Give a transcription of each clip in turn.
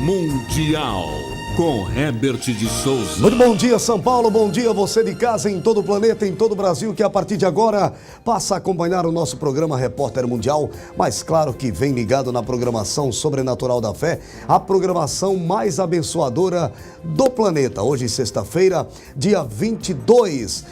Mundial, com Herbert de Souza. Muito bom dia, São Paulo. Bom dia, você de casa em todo o planeta, em todo o Brasil, que a partir de agora passa a acompanhar o nosso programa Repórter Mundial. Mas claro que vem ligado na programação Sobrenatural da Fé, a programação mais abençoadora do planeta. Hoje, sexta-feira, dia 22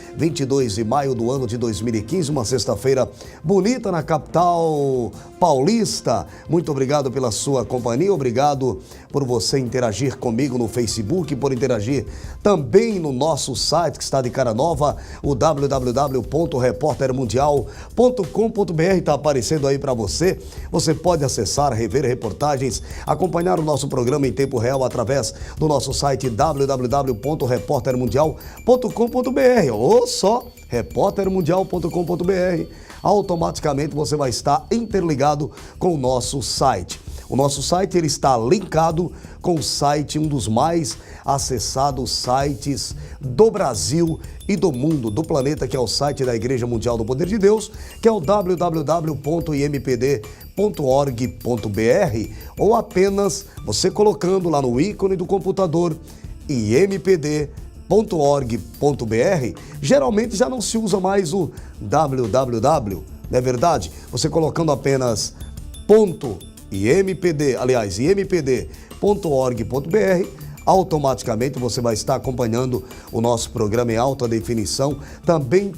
de maio do ano de 2015, uma sexta-feira bonita na capital paulista. Muito obrigado pela sua companhia, obrigado por você interagir comigo no Facebook, por interagir também no nosso site que está de cara nova, o www.reportermundial.com.br, está aparecendo aí para você. Você pode acessar, rever reportagens, acompanhar o nosso programa em tempo real através do nosso site www.reportermundial.com.br ou só reportermundial.com.br. Automaticamente você vai estar interligado com o nosso site. O nosso site ele está linkado com o site, um dos mais acessados sites do Brasil e do mundo, do planeta, que é o site da Igreja Mundial do Poder de Deus, que é o www.impd.org.br, ou apenas você colocando lá no ícone do computador impd.org.br, geralmente já não se usa mais o www, não é verdade? Você colocando apenas impd.org.br, automaticamente você vai estar acompanhando o nosso programa em alta definição, também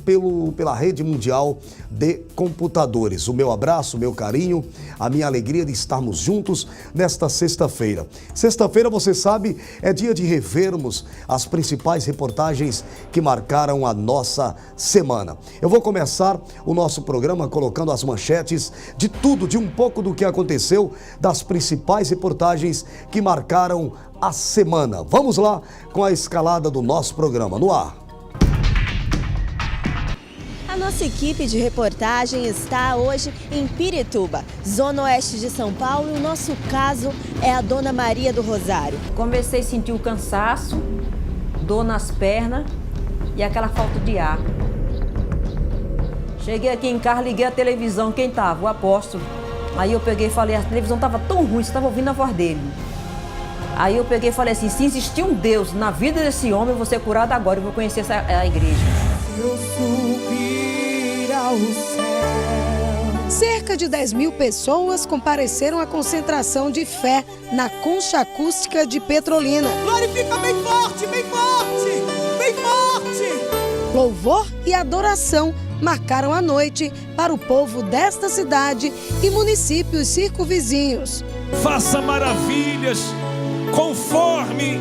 pela rede mundial de computadores. O meu abraço, o meu carinho, a minha alegria de estarmos juntos nesta sexta-feira. Sexta-feira, você sabe, é dia de revermos as principais reportagens que marcaram a nossa semana. Eu vou começar o nosso programa colocando as manchetes de tudo, de um pouco do que aconteceu, das principais reportagens que marcaram a semana. Vamos lá com a escalada do nosso programa no ar. A nossa equipe de reportagem está hoje em Pirituba, zona oeste de São Paulo, e o nosso caso é a Dona Maria do Rosário. Comecei a sentir o cansaço, dor nas pernas e aquela falta de ar. Cheguei aqui em casa, liguei a televisão, quem estava? O apóstolo. Aí eu peguei e falei, a televisão estava tão ruim, você estava ouvindo a voz dele. Aí eu peguei e falei assim, se existir um Deus na vida desse homem, eu vou ser curado agora, eu vou conhecer a igreja. Eu subir ao céu. Cerca de 10.000 pessoas compareceram à concentração de fé na Concha Acústica de Petrolina. Glorifica bem forte, bem forte, bem forte! Louvor e adoração marcaram a noite para o povo desta cidade e municípios circunvizinhos. Faça maravilhas conforme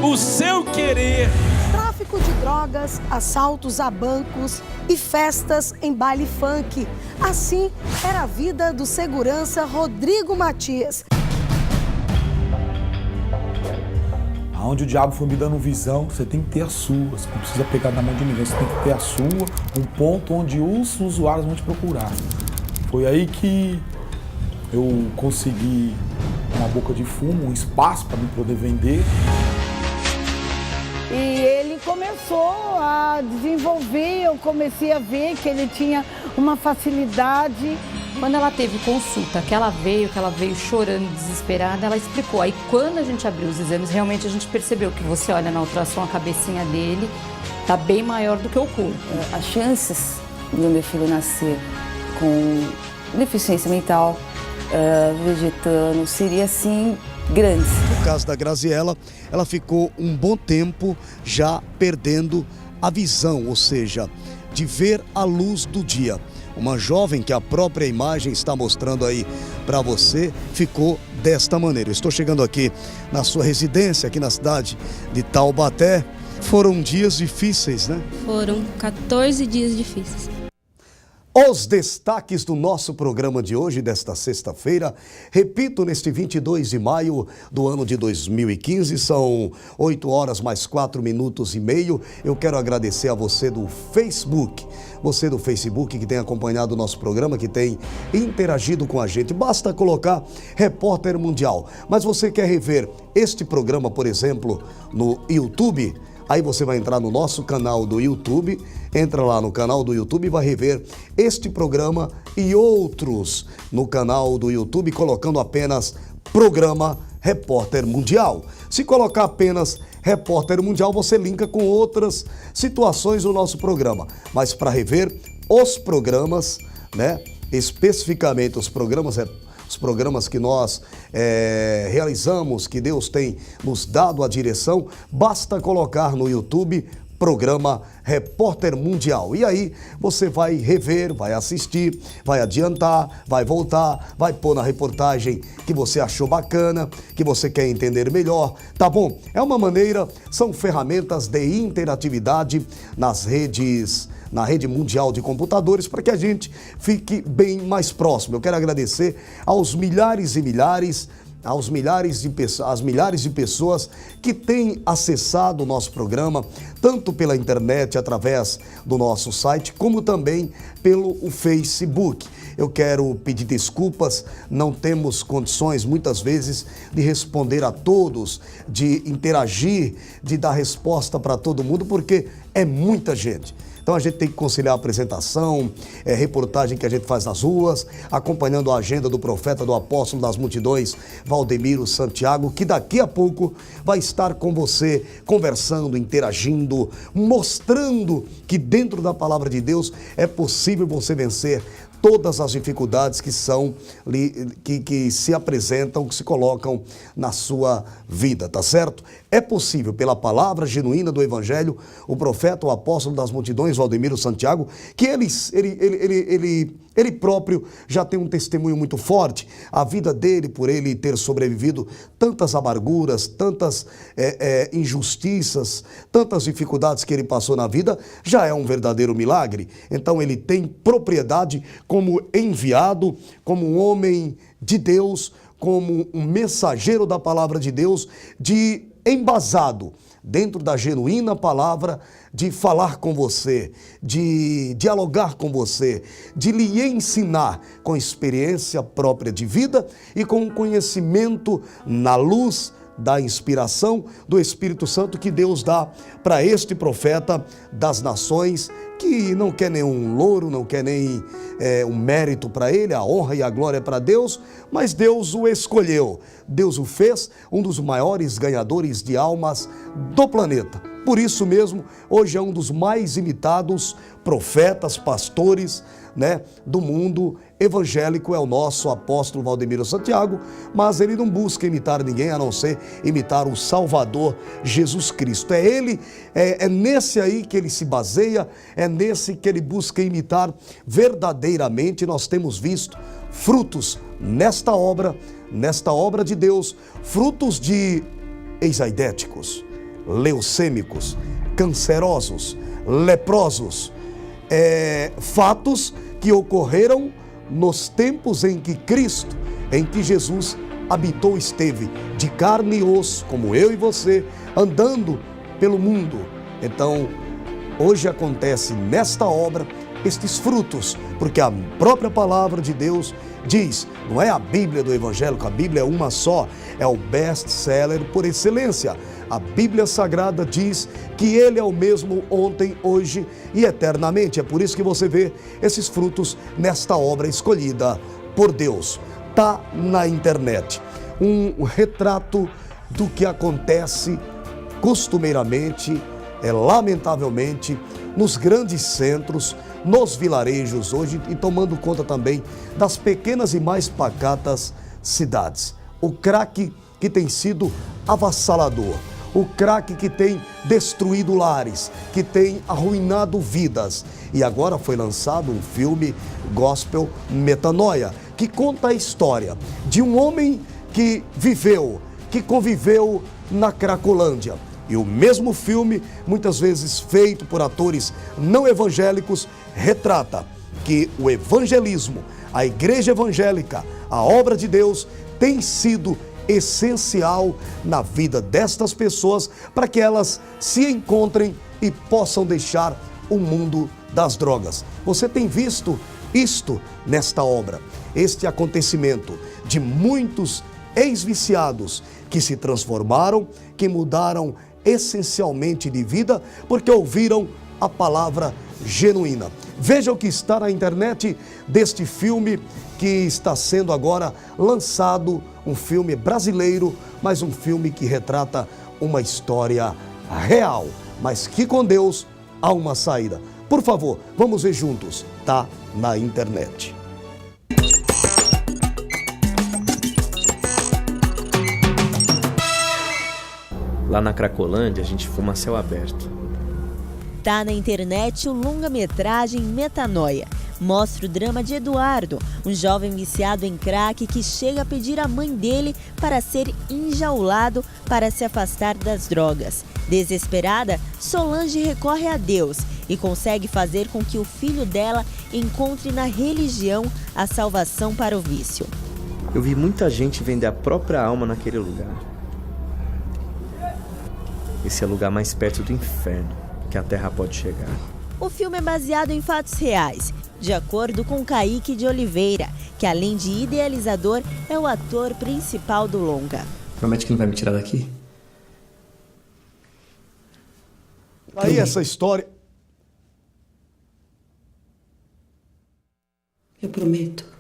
o seu querer. Tráfico de drogas, assaltos a bancos e festas em baile funk. Assim era a vida do segurança Rodrigo Matias. Onde o diabo for me dando visão, você tem que ter a sua. Você não precisa pegar na mão de ninguém, você tem que ter a sua, um ponto onde os usuários vão te procurar. Foi aí que eu consegui uma boca de fumo, um espaço para me poder vender. E ele começou a desenvolver, eu comecei a ver que ele tinha uma facilidade. Quando ela teve consulta, que ela veio chorando, desesperada, ela explicou. Aí quando a gente abriu os exames, realmente a gente percebeu que você olha na ultrassom, a cabecinha dele tá bem maior do que o corpo. As chances do meu filho nascer com deficiência mental, vegetando, seria assim grande. No caso da Graziela, ela ficou um bom tempo já perdendo a visão, ou seja, de ver a luz do dia. Uma jovem que a própria imagem está mostrando aí para você, ficou desta maneira. Eu estou chegando aqui na sua residência, aqui na cidade de Taubaté. Foram dias difíceis, né? Foram 14 dias difíceis. Os destaques do nosso programa de hoje, desta sexta-feira, repito, neste 22 de maio do ano de 2015, são 8 horas mais 4 minutos e meio. Eu quero agradecer a você do Facebook, que tem acompanhado o nosso programa, que tem interagido com a gente. Basta colocar Repórter Mundial. Mas você quer rever este programa, por exemplo, no YouTube? Aí você vai entrar no nosso canal do YouTube, entra lá no canal do YouTube e vai rever este programa e outros no canal do YouTube, colocando apenas Programa Repórter Mundial. Se colocar apenas Repórter Mundial, você linka com outras situações do nosso programa. Mas para rever os programas, né, especificamente os programas que nós realizamos, que Deus tem nos dado a direção, basta colocar no YouTube programa Repórter Mundial. E aí você vai rever, vai assistir, vai adiantar, vai voltar, vai pôr na reportagem que você achou bacana, que você quer entender melhor, tá bom? É uma maneira, são ferramentas de interatividade na rede mundial de computadores, para que a gente fique bem mais próximo. Eu quero agradecer aos milhares e milhares, às milhares de pessoas que têm acessado o nosso programa, tanto pela internet, através do nosso site, como também pelo Facebook. Eu quero pedir desculpas, não temos condições, muitas vezes, de responder a todos, de interagir, de dar resposta para todo mundo, porque é muita gente. Então a gente tem que conciliar a apresentação, reportagem que a gente faz nas ruas, acompanhando a agenda do profeta, do apóstolo das multidões, Valdemiro Santiago, que daqui a pouco vai estar com você, conversando, interagindo, mostrando que dentro da palavra de Deus é possível você vencer todas as dificuldades que se apresentam, que se colocam na sua vida, tá certo? É possível, pela palavra genuína do Evangelho, o profeta, o apóstolo das multidões, Valdemiro Santiago, que ele próprio já tem um testemunho muito forte. A vida dele, por ele ter sobrevivido tantas amarguras, tantas injustiças, tantas dificuldades que ele passou na vida, já é um verdadeiro milagre. Então ele tem propriedade como enviado, como um homem de Deus, como um mensageiro da palavra de Deus, de embasado dentro da genuína palavra, de falar com você, de dialogar com você, de lhe ensinar com experiência própria de vida e com conhecimento na luz da inspiração do Espírito Santo que Deus dá para este profeta das nações, que não quer nenhum louro, não quer nem um mérito para ele, a honra e a glória é para Deus, mas Deus o escolheu, Deus o fez um dos maiores ganhadores de almas do planeta. Por isso mesmo, hoje é um dos mais imitados profetas, pastores, né, do mundo evangélico, é o nosso apóstolo Valdemiro Santiago, mas ele não busca imitar ninguém a não ser imitar o Salvador Jesus Cristo. É ele, é nesse aí que ele se baseia, é nesse que ele busca imitar verdadeiramente. Nós temos visto frutos nesta obra de Deus, frutos de ex-aidéticos, leucêmicos, cancerosos, leprosos, fatos que ocorreram nos tempos em que Cristo, em que Jesus habitou, esteve de carne e osso, como eu e você, andando pelo mundo. Então, hoje acontece nesta obra estes frutos, porque a própria palavra de Deus diz, não é a Bíblia do evangélico, a Bíblia é uma só, é o best-seller por excelência. A Bíblia Sagrada diz que Ele é o mesmo ontem, hoje e eternamente. É por isso que você vê esses frutos nesta obra escolhida por Deus. Está na internet um retrato do que acontece costumeiramente, lamentavelmente, nos grandes centros, nos vilarejos hoje e tomando conta também das pequenas e mais pacatas cidades. O crack que tem sido avassalador, o crack que tem destruído lares, que tem arruinado vidas. E agora foi lançado um filme gospel, Metanoia, que conta a história de um homem que conviveu na Cracolândia. E o mesmo filme, muitas vezes feito por atores não evangélicos, retrata que o evangelismo, a igreja evangélica, a obra de Deus tem sido essencial na vida destas pessoas para que elas se encontrem e possam deixar o mundo das drogas. Você tem visto isto nesta obra, este acontecimento de muitos ex-viciados que se transformaram, que mudaram essencialmente de vida porque ouviram a palavra genuína. Veja o que está na internet deste filme que está sendo agora lançado um filme brasileiro, mas um filme que retrata uma história real, mas que com Deus há uma saída. Por favor, vamos ver juntos, tá na internet. Lá na Cracolândia, a gente fuma a céu aberto. Tá na internet o longa-metragem Metanoia. Mostra o drama de Eduardo, um jovem viciado em crack que chega a pedir à mãe dele para ser enjaulado para se afastar das drogas. Desesperada, Solange recorre a Deus e consegue fazer com que o filho dela encontre na religião a salvação para o vício. Eu vi muita gente vender a própria alma naquele lugar. Esse é o lugar mais perto do inferno que a terra pode chegar. O filme é baseado em fatos reais, de acordo com Kaique de Oliveira, que além de idealizador, é o ator principal do longa. Promete que não vai me tirar daqui? Aí essa história... Eu prometo.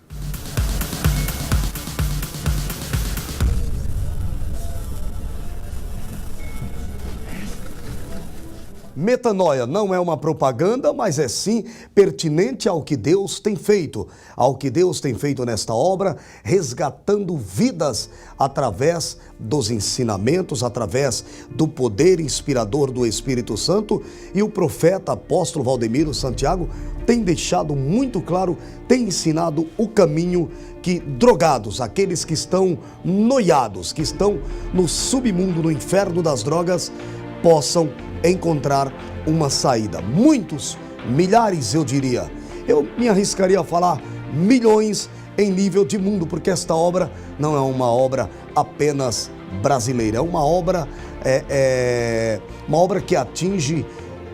Metanoia não é uma propaganda, mas é sim pertinente ao que Deus tem feito. Ao que Deus tem feito nesta obra, resgatando vidas através dos ensinamentos, através do poder inspirador do Espírito Santo. E o profeta apóstolo Valdemiro Santiago tem deixado muito claro, tem ensinado o caminho que drogados, aqueles que estão noiados, que estão no submundo, no inferno das drogas, possam encontrar uma saída. Muitos, milhares eu diria, eu me arriscaria a falar milhões em nível de mundo, porque esta obra não é uma obra apenas brasileira, é uma obra que atinge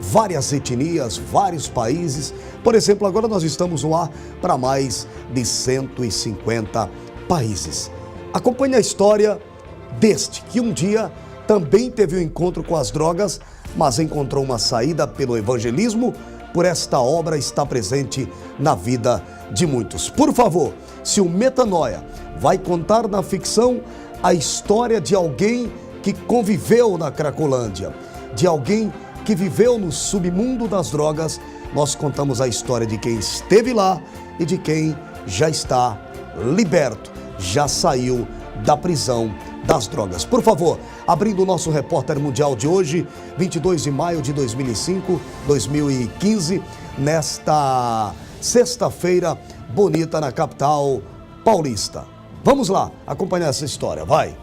várias etnias, vários países. Por exemplo, agora nós estamos lá para mais de 150 países. Acompanhe a história deste, que um dia também teve um encontro com as drogas, mas encontrou uma saída pelo evangelismo. Por esta obra está presente na vida de muitos. Por favor, se o Metanoia vai contar na ficção a história de alguém que conviveu na Cracolândia, de alguém que viveu no submundo das drogas, nós contamos a história de quem esteve lá e de quem já está liberto, já saiu da prisão das drogas. Por favor, abrindo o nosso Repórter Mundial de hoje, 22 de maio de 2015, nesta sexta-feira bonita na capital paulista. Vamos lá acompanhar essa história, vai!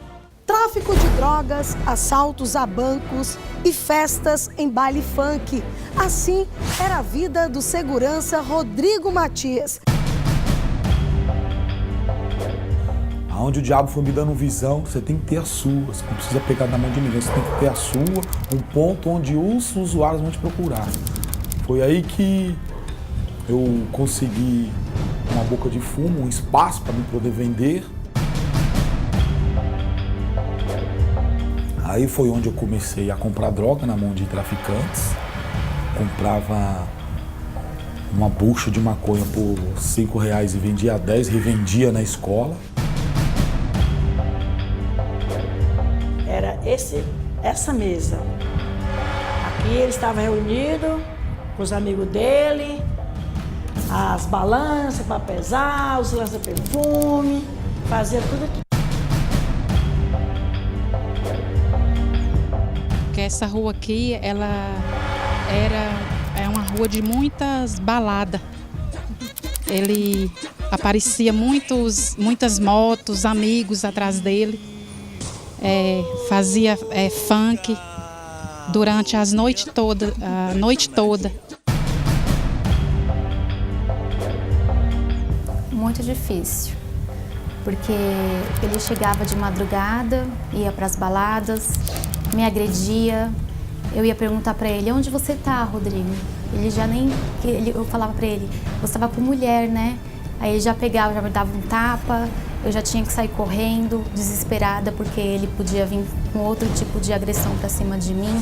Tráfico de drogas, assaltos a bancos e festas em baile funk. Assim era a vida do segurança Rodrigo Matias. Onde o diabo for me dando visão, você tem que ter a sua. Você não precisa pegar na mão de ninguém, você tem que ter a sua, um ponto onde os usuários vão te procurar. Foi aí que eu consegui uma boca de fumo, um espaço para me poder vender. Aí foi onde eu comecei a comprar droga na mão de traficantes. Comprava uma bucha de maconha por R$5 e vendia a 10, revendia na escola. Era essa mesa. Aqui ele estava reunido com os amigos dele, as balanças para pesar, os lança-perfume, fazia tudo aqui. Porque essa rua aqui, ela é uma rua de muitas baladas. Ele aparecia muitas motos, amigos atrás dele. Fazia funk durante a noite toda. Muito difícil, porque ele chegava de madrugada, ia para as baladas, me agredia. Eu ia perguntar para ele: onde você tá, Rodrigo? Eu falava para ele: você estava com mulher, né? Aí ele já pegava, já me dava um tapa. Eu já tinha que sair correndo, desesperada, porque ele podia vir com outro tipo de agressão para cima de mim.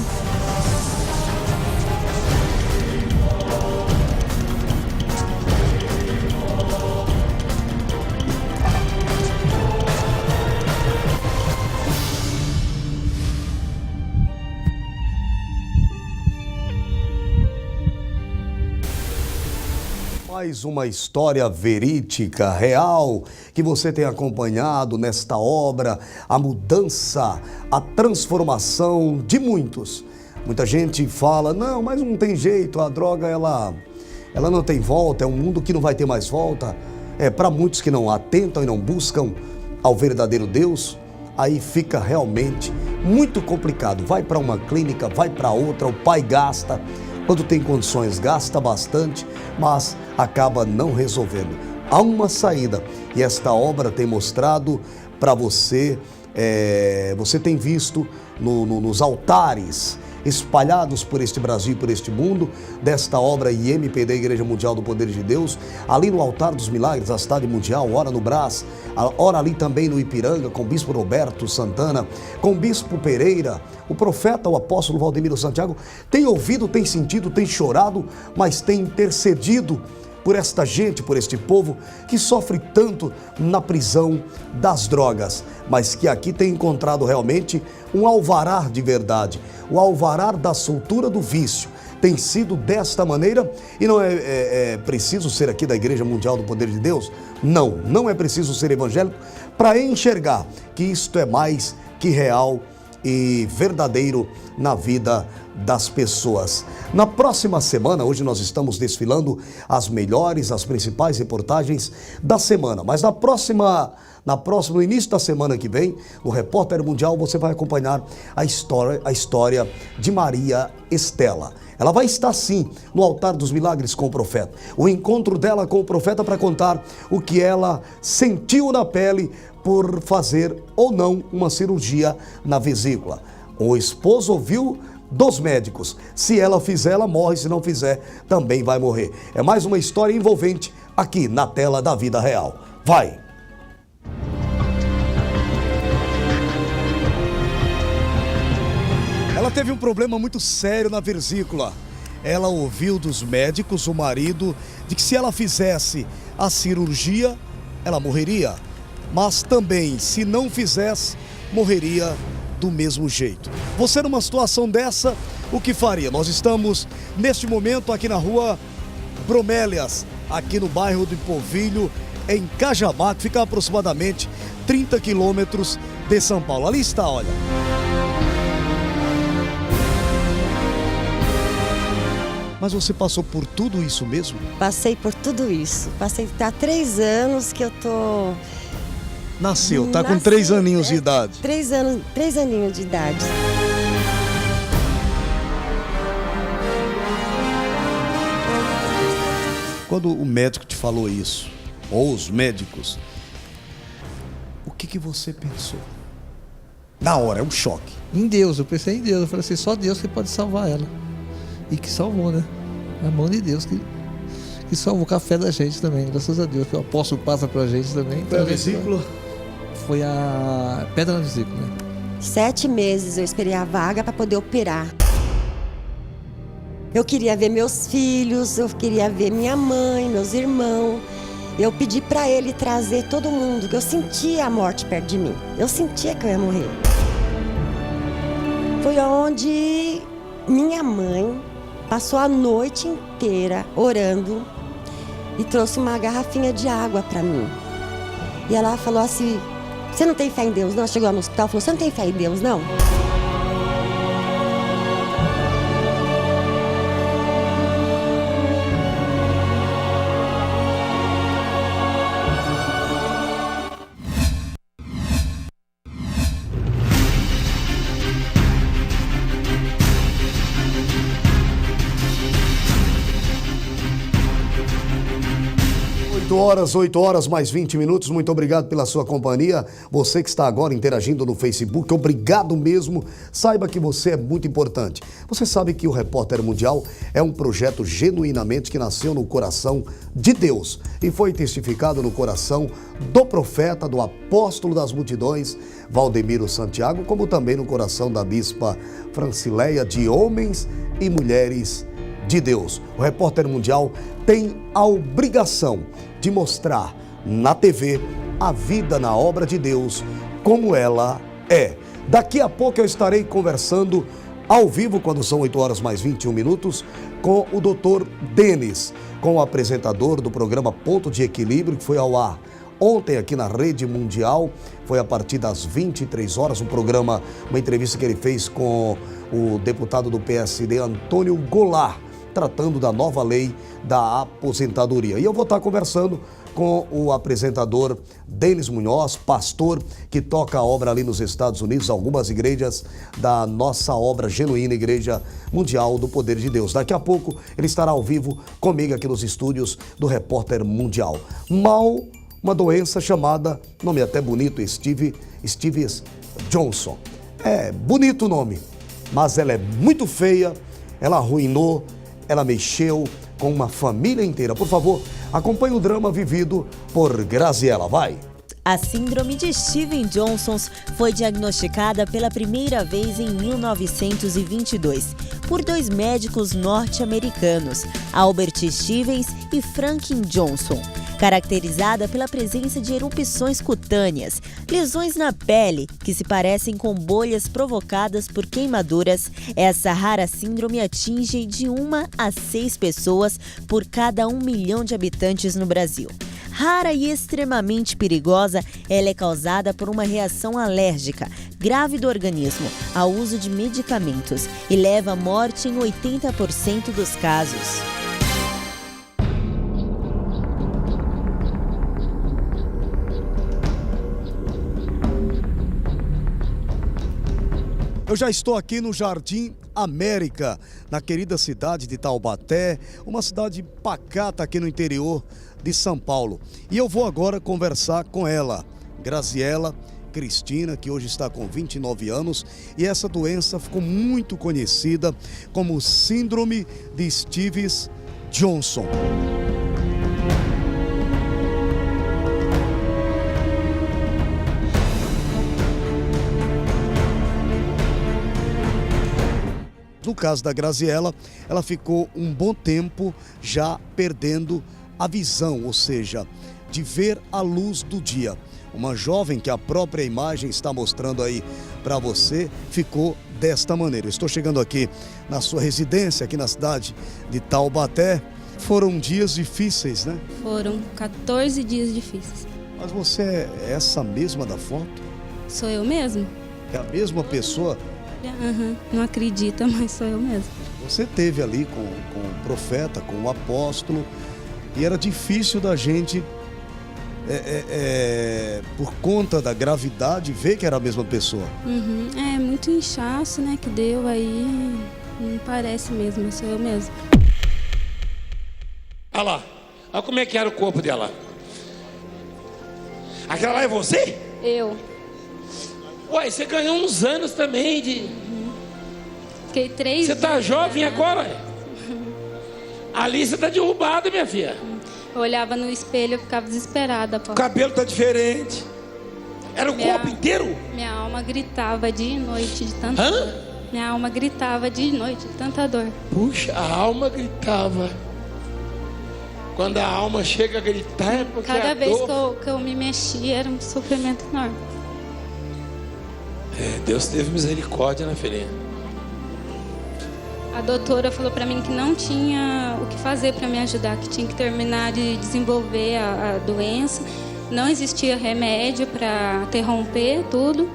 Mais uma história verídica, real, que você tem acompanhado nesta obra, a mudança, a transformação de muitos. Muita gente fala, não, mas não tem jeito, a droga ela não tem volta, é um mundo que não vai ter mais volta. Para muitos que não atentam e não buscam ao verdadeiro Deus, aí fica realmente muito complicado. Vai para uma clínica, vai para outra, o pai gasta. Quando tem condições, gasta bastante, mas acaba não resolvendo. Há uma saída e esta obra tem mostrado para você, você tem visto nos altares espalhados por este Brasil e por este mundo, desta obra IMPD, Igreja Mundial do Poder de Deus, ali no Altar dos Milagres, a cidade mundial, ora no Brás, ora ali também no Ipiranga, com o Bispo Roberto Santana, com o Bispo Pereira, o profeta, o apóstolo Valdemiro Santiago, tem ouvido, tem sentido, tem chorado, mas tem intercedido por esta gente, por este povo que sofre tanto na prisão das drogas, mas que aqui tem encontrado realmente um alvará de verdade, o alvará da soltura do vício. Tem sido desta maneira e não é preciso ser aqui da Igreja Mundial do Poder de Deus? Não é preciso ser evangélico para enxergar que isto é mais que real e verdadeiro na vida das pessoas. Na próxima semana, hoje nós estamos desfilando as melhores, as principais reportagens da semana, mas no início da semana que vem, no Repórter Mundial, você vai acompanhar a história de Maria Estela. Ela vai estar sim no Altar dos Milagres com o profeta. O encontro dela com o profeta para contar o que ela sentiu na pele por fazer ou não uma cirurgia na vesícula. O esposo ouviu dos médicos. Se ela fizer, ela morre. Se não fizer, também vai morrer. É mais uma história envolvente aqui na tela da vida real. Vai! Ela teve um problema muito sério na vesícula. Ela ouviu dos médicos, o marido, de que se ela fizesse a cirurgia, ela morreria. Mas também, se não fizesse, morreria do mesmo jeito. Você numa situação dessa, o que faria? Nós estamos, neste momento, aqui na rua Bromélias, aqui no bairro do Povilho, em Cajamar, que fica a aproximadamente 30 quilômetros de São Paulo. Ali está, olha. Mas você passou por tudo isso mesmo? Passei por tudo isso. Passei há 3 anos que eu tô... Nasceu, tá com 3 aninhos de idade. 3 aninhos de idade. Quando o médico te falou isso, ou os médicos, o que você pensou? Na hora, é um choque. Em Deus, eu pensei em Deus. Eu falei assim, só Deus que pode salvar ela. E que salvou, né? A mão de Deus que salvou o café da gente também, graças a Deus, que o apóstolo passa pra gente também. Foi a vesícula? Foi a pedra na vesícula, né? 7 meses eu esperei a vaga para poder operar. Eu queria ver meus filhos, eu queria ver minha mãe, meus irmãos. Eu pedi para ele trazer todo mundo, que eu sentia a morte perto de mim. Eu sentia que eu ia morrer. Foi onde minha mãe passou a noite inteira orando e trouxe uma garrafinha de água para mim. E ela falou assim, você não tem fé em Deus, não? Chegou no hospital e falou, você não tem fé em Deus, não? Horas, 8 horas mais 20 minutos, muito obrigado pela sua companhia. Você que está agora interagindo no Facebook, obrigado mesmo. Saiba que você é muito importante. Você sabe que o Repórter Mundial é um projeto genuinamente que nasceu no coração de Deus e foi testificado no coração do profeta, do apóstolo das multidões, Valdemiro Santiago, como também no coração da bispa Francileia, de homens e mulheres de Deus. O Repórter Mundial tem a obrigação de mostrar na TV a vida na obra de Deus como ela é. Daqui a pouco eu estarei conversando ao vivo, quando são 8 horas mais 21 minutos, com o Dr. Denis, com o apresentador do programa Ponto de Equilíbrio, que foi ao ar ontem aqui na Rede Mundial. Foi a partir das 23 horas, uma entrevista que ele fez com o deputado do PSD, Antônio Goulart, tratando da nova lei da aposentadoria. E eu vou estar conversando com o apresentador Denis Munhoz, pastor que toca a obra ali nos Estados Unidos, algumas igrejas da nossa obra genuína, Igreja Mundial do Poder de Deus. Daqui a pouco ele estará ao vivo comigo aqui nos estúdios do Repórter Mundial. Uma doença chamada, nome até bonito, Stevens Johnson. É bonito o nome, mas ela é muito feia, ela arruinou, ela mexeu com uma família inteira. Por favor, acompanhe o drama vivido por Graziela, vai! A síndrome de Steven Johnson foi diagnosticada pela primeira vez em 1922 por 2 médicos norte-americanos, Albert Stevens e Franklin Johnson. Caracterizada pela presença de erupções cutâneas, lesões na pele que se parecem com bolhas provocadas por queimaduras, essa rara síndrome atinge de 1 a 6 pessoas por cada 1 milhão de habitantes no Brasil. Rara e extremamente perigosa, ela é causada por uma reação alérgica grave do organismo ao uso de medicamentos e leva à morte em 80% dos casos. Eu já estou aqui no Jardim América, na querida cidade de Taubaté, uma cidade pacata aqui no interior de São Paulo. E eu vou agora conversar com ela, Graziela Cristina, que hoje está com 29 anos, e essa doença ficou muito conhecida como Síndrome de Stevens Johnson. No caso da Graziela, ela ficou um bom tempo já perdendo a visão, ou seja, de ver a luz do dia. Uma jovem que a própria imagem está mostrando aí para você, ficou desta maneira. Eu estou chegando aqui na sua residência, aqui na cidade de Taubaté. Foram dias difíceis, né? Foram 14 dias difíceis. Mas você é essa mesma da foto? Sou eu mesmo? É a mesma pessoa? Não acredita, mas sou eu mesmo. Você esteve ali com o profeta, com o apóstolo, e era difícil da gente, por conta da gravidade, ver que era a mesma pessoa. É muito inchaço, né, que deu aí, não parece mesmo, sou eu mesmo. Olha lá, olha como é que era o corpo dela. Aquela lá é você? Eu. Uai, você ganhou uns anos também de... Fiquei 3 Você dias. tá jovem agora? Ali você tá derrubada, minha filha. Eu olhava no espelho e ficava desesperada. O cabelo tá diferente. Era o corpo inteiro? Minha alma gritava dia e noite de tanta dor. Minha alma gritava dia e noite de tanta dor. Puxa, a alma gritava. Quando a alma chega a gritar é porque Cada a vez dor... que eu me mexia era um sofrimento enorme. Deus teve misericórdia, né, filhinha? A doutora falou pra mim que não tinha o que fazer pra me ajudar, que tinha que terminar de desenvolver a doença. Não existia remédio pra interromper tudo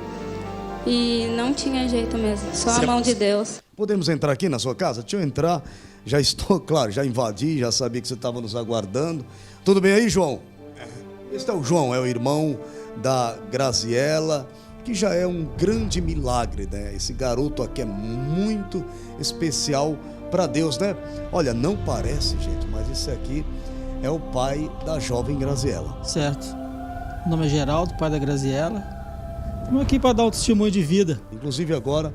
e não tinha jeito mesmo, só a mão de Deus. Podemos entrar aqui na sua casa? Deixa eu entrar. Já estou, claro, já invadi, já sabia que você estava nos aguardando. Tudo bem aí, João? Este é o João, é o irmão da Graziela, que já é um grande milagre, né? Esse garoto aqui é muito especial para Deus, né? Olha, não parece, gente, mas esse aqui é o pai da jovem Graziela. Certo. O nome é Geraldo, pai da Graziela. Estamos aqui para dar o testemunho de vida. Inclusive agora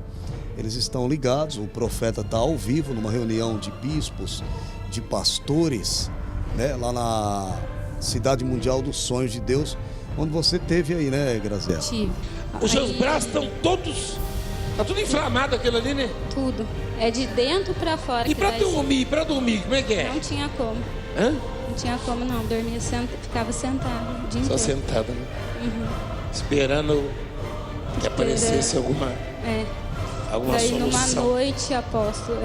eles estão ligados, o profeta está ao vivo numa reunião de bispos, de pastores, né? Lá na Cidade Mundial dos Sonhos de Deus, onde você teve aí, né, Graziela? Tive. Os seus braços estão todos... Tá tudo inflamado aquilo ali, né? Tudo. É de dentro pra fora. E pra dormir, como é que é? Não tinha como. Hã? Não tinha como, não. Dormia, ficava sentada o dia Só inteiro. sentada, né? Esperando que aparecesse alguma... alguma Daí solução. numa noite, apóstolo,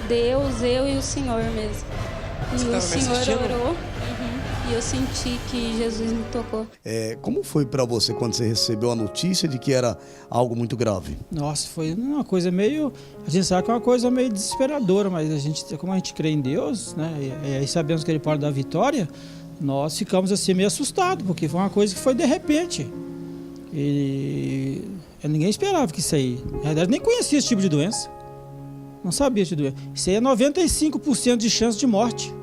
Deus, eu e o Senhor mesmo. E Você o tava me Senhor assistindo? orou. E eu senti que Jesus me tocou. Como foi para você quando você recebeu a notícia de que era algo muito grave? Nossa, foi uma coisa meio... A gente sabe que é uma coisa meio desesperadora, mas como a gente crê em Deus, né? E sabemos que Ele pode dar vitória, nós ficamos assim meio assustados, porque foi uma coisa que foi de repente. E ninguém esperava que isso aí... Na verdade, nem conhecia esse tipo de doença. Não sabia esse tipo de doença. Isso aí é 95% de chance de morte.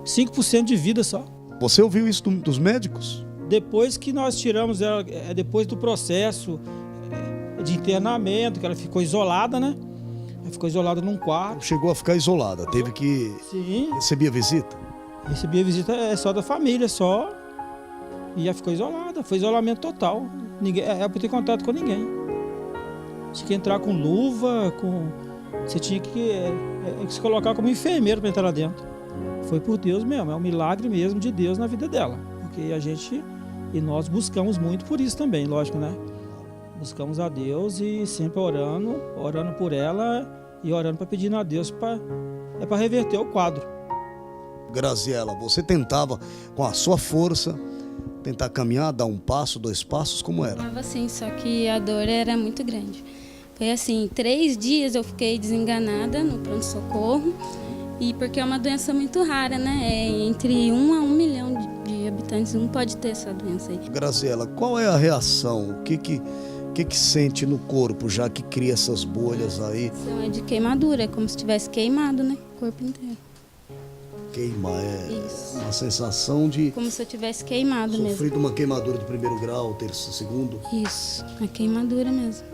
5% de vida só. Você ouviu isso dos médicos? Depois que nós tiramos ela, depois do processo de internamento, que ela ficou isolada, né? Ela ficou isolada num quarto. Chegou a ficar isolada, teve que... Sim. Recebia visita? Recebia visita só da família, só. E ela ficou isolada, foi isolamento total. Ninguém, ela não ter contato com ninguém. Tinha que entrar com luva, você tinha que se colocar como enfermeiro para entrar lá dentro. Foi por Deus mesmo, é um milagre mesmo de Deus na vida dela. Porque nós buscamos muito por isso também, lógico, né? Buscamos a Deus e sempre orando por ela e orando para pedir a Deus para reverter o quadro. Graziela, você tentava com a sua força tentar caminhar, dar um passo, 2 passos, como era? Estava assim, só que a dor era muito grande. Foi assim, 3 dias eu fiquei desenganada no pronto-socorro. E porque é uma doença muito rara, né? Entre 1 a 1 milhão de habitantes, não pode ter essa doença aí. Graziela, qual é a reação? O que sente no corpo, já que cria essas bolhas aí? É de queimadura, é como se tivesse queimado, né? O corpo inteiro. Queima, uma sensação de... Como se eu tivesse queimado mesmo. Sofrido uma queimadura de 1º grau, 2º. Isso, a queimadura mesmo.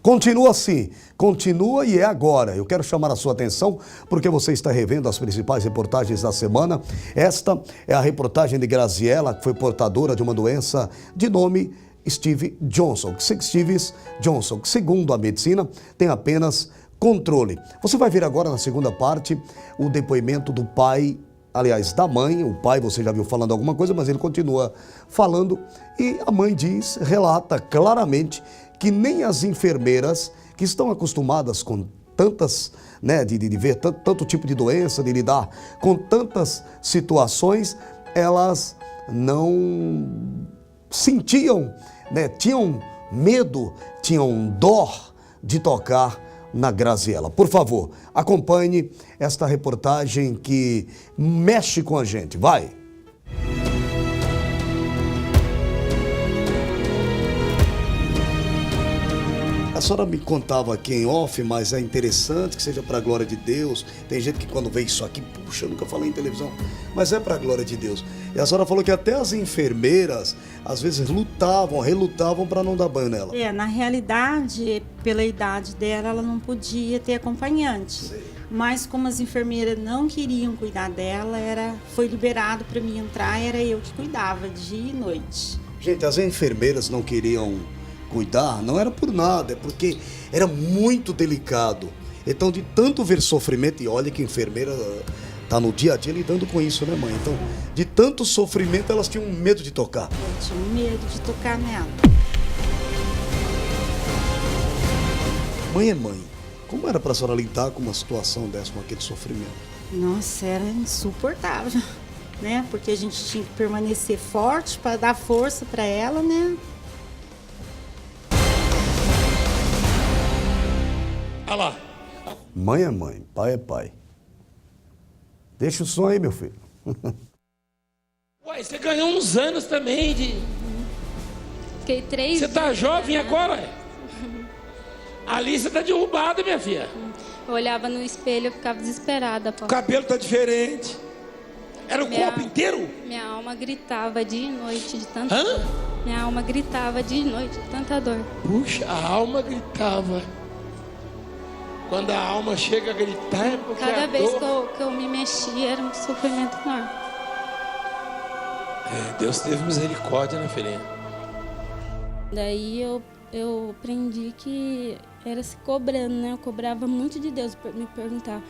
Continua assim, continua e é agora. Eu quero chamar a sua atenção porque você está revendo as principais reportagens da semana. Esta é a reportagem de Graziela, que foi portadora de uma doença de nome Steve Johnson, que segundo a medicina tem apenas controle. Você vai ver agora na segunda parte o depoimento do pai, aliás, da mãe. O pai você já viu falando alguma coisa, mas ele continua falando e a mãe relata claramente que nem as enfermeiras, que estão acostumadas com tantas, né, de ver tanto tipo de doença, de lidar com tantas situações, elas não sentiam, né, tinham medo, tinham dó de tocar na Graziela. Por favor, acompanhe esta reportagem que mexe com a gente. Vai! A senhora me contava aqui em off, mas é interessante que seja para a glória de Deus. Tem gente que quando vê isso aqui, puxa, eu nunca falei em televisão, mas é para a glória de Deus. E a senhora falou que até as enfermeiras, às vezes, relutavam para não dar banho nela. Na realidade, pela idade dela, ela não podia ter acompanhante. Sim. Mas como as enfermeiras não queriam cuidar dela, foi liberado para mim entrar, era eu que cuidava dia e noite. Gente, as enfermeiras não queriam cuidar, não era por nada, é porque era muito delicado. Então, de tanto ver sofrimento, e olha que enfermeira tá no dia a dia lidando com isso, né, mãe? Então, de tanto sofrimento, elas tinham medo de tocar. Eu tinha medo de tocar nela. Mãe é mãe. Como era para a senhora lidar com uma situação dessa, com aquele sofrimento? Nossa, era insuportável, né? Porque a gente tinha que permanecer forte para dar força para ela, né? Olha lá. Mãe é mãe, pai é pai. Deixa o som aí, meu filho. Ué, você ganhou uns anos também de... Fiquei 3 Você tá jovem agora? Ali você tá derrubada, minha filha. Eu olhava no espelho, eu ficava desesperada. O cabelo tá diferente. Era o corpo inteiro? Minha alma gritava dia e noite de tanta dor. Minha alma gritava dia e noite de tanta dor. Puxa, a alma gritava. Quando a alma chega a gritar é porque cada a vez dor... que eu me mexia era um sofrimento enorme. Deus teve misericórdia, né, filhinha? Daí eu aprendi que era se cobrando, né? Eu cobrava muito de Deus, me perguntar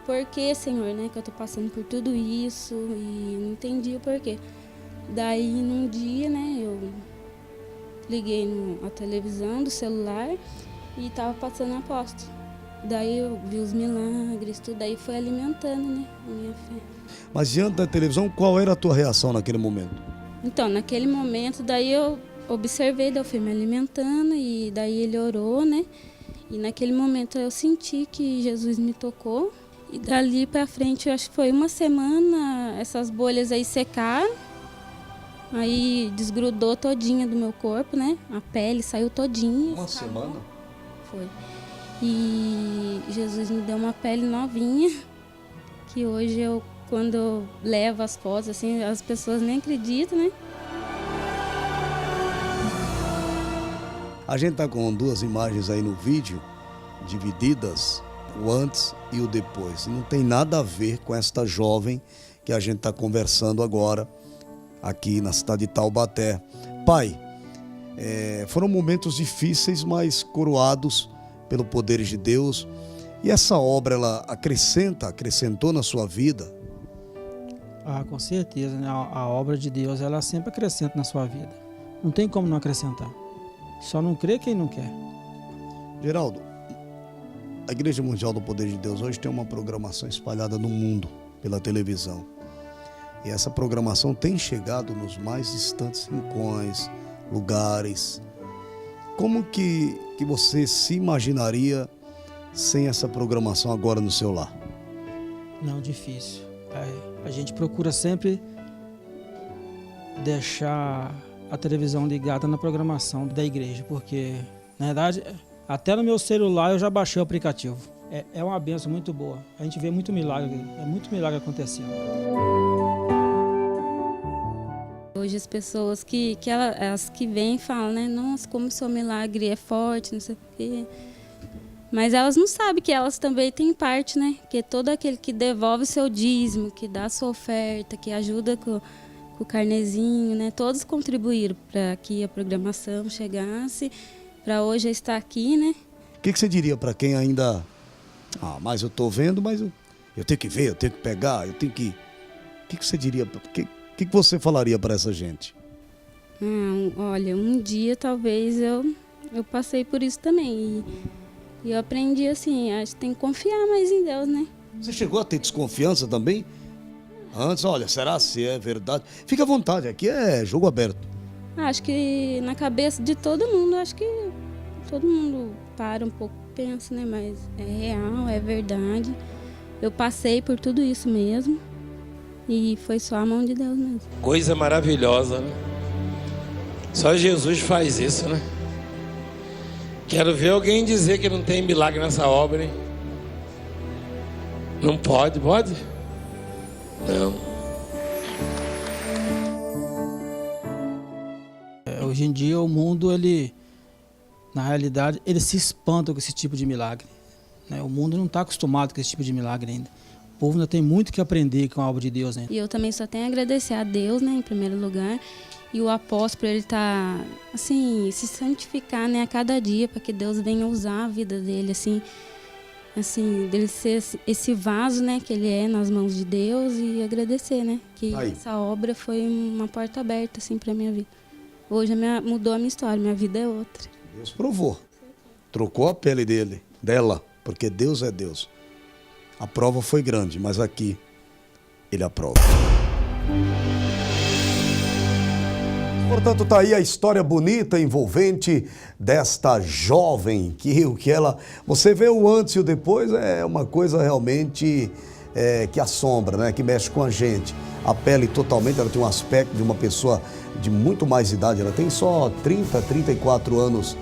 por que, Senhor, né? Que eu tô passando por tudo isso e não entendi o porquê. Daí num dia, né? Eu liguei a televisão do celular e estava passando apóstolo. Daí eu vi os milagres, tudo, daí foi alimentando, né, a minha fé. Mas diante da televisão, qual era a tua reação naquele momento? Então, naquele momento, daí eu observei, daí eu fui me alimentando e daí ele orou, né? E naquele momento eu senti que Jesus me tocou. E dali pra frente, eu acho que foi uma semana, essas bolhas aí secaram. Aí desgrudou todinha do meu corpo, né? A pele saiu todinha. Uma semana? Foi. E Jesus me deu uma pele novinha, que hoje eu, quando eu levo as fotos, assim, as pessoas nem acreditam, né? A gente tá com duas imagens aí no vídeo, divididas, o antes e o depois. Não tem nada a ver com esta jovem que a gente está conversando agora, aqui na cidade de Taubaté. Pai, foram momentos difíceis, mas coroados pelo poder de Deus. E essa obra, ela acrescentou na sua vida? Ah, com certeza, né? A obra de Deus, ela sempre acrescenta na sua vida. Não tem como não acrescentar. Só não crê quem não quer. Geraldo, a Igreja Mundial do Poder de Deus hoje tem uma programação espalhada no mundo pela televisão. E essa programação tem chegado nos mais distantes rincões, lugares. Como que você se imaginaria sem essa programação agora no seu lar? Não, difícil. A gente procura sempre deixar a televisão ligada na programação da igreja, porque, na verdade, até no meu celular eu já baixei o aplicativo. É uma bênção muito boa. A gente vê muito milagre, muito milagre acontecendo. Hoje as pessoas as que vêm falam, né? Nossa, como o seu milagre é forte, não sei o quê. Mas elas não sabem que elas também têm parte, né? Que todo aquele que devolve o seu dízimo, que dá a sua oferta, que ajuda com o carnezinho, né? Todos contribuíram para que a programação chegasse, para hoje estar aqui, né? O que você diria para quem ainda... mas eu estou vendo, mas eu tenho que ver, eu tenho que pegar, eu tenho que... O que você diria? O que você falaria para essa gente? Olha, um dia talvez eu passei por isso também. E eu aprendi assim, acho que tem que confiar mais em Deus, né? Você chegou a ter desconfiança também? Antes, olha, será se é verdade? Fica à vontade, aqui é jogo aberto. Acho que na cabeça de todo mundo, acho que todo mundo para um pouco, pensa, né? Mas é real, é verdade. Eu passei por tudo isso mesmo. E foi só a mão de Deus mesmo. Coisa maravilhosa, né? Só Jesus faz isso, né? Quero ver alguém dizer que não tem milagre nessa obra, hein? Não pode? Não. Hoje em dia o mundo, na realidade, ele se espanta com esse tipo de milagre, né? O mundo não está acostumado com esse tipo de milagre ainda. O povo ainda tem muito que aprender com a obra de Deus, né? E eu também só tenho a agradecer a Deus, né, em primeiro lugar, e o apóstolo, ele tá, assim, se santificar, né, a cada dia, para que Deus venha usar a vida dele, assim, dele ser esse vaso, né, que ele é nas mãos de Deus, e agradecer, né, que essa obra foi uma porta aberta, assim, para minha vida. Hoje mudou a minha história, minha vida é outra. Deus provou, trocou a pele dela, porque Deus é Deus. A prova foi grande, mas aqui ele aprova. Portanto, tá aí a história bonita, envolvente desta jovem, você vê o antes e o depois, é uma coisa realmente que assombra, né? Que mexe com a gente. A pele totalmente, ela tem um aspecto de uma pessoa de muito mais idade, ela tem só 34 anos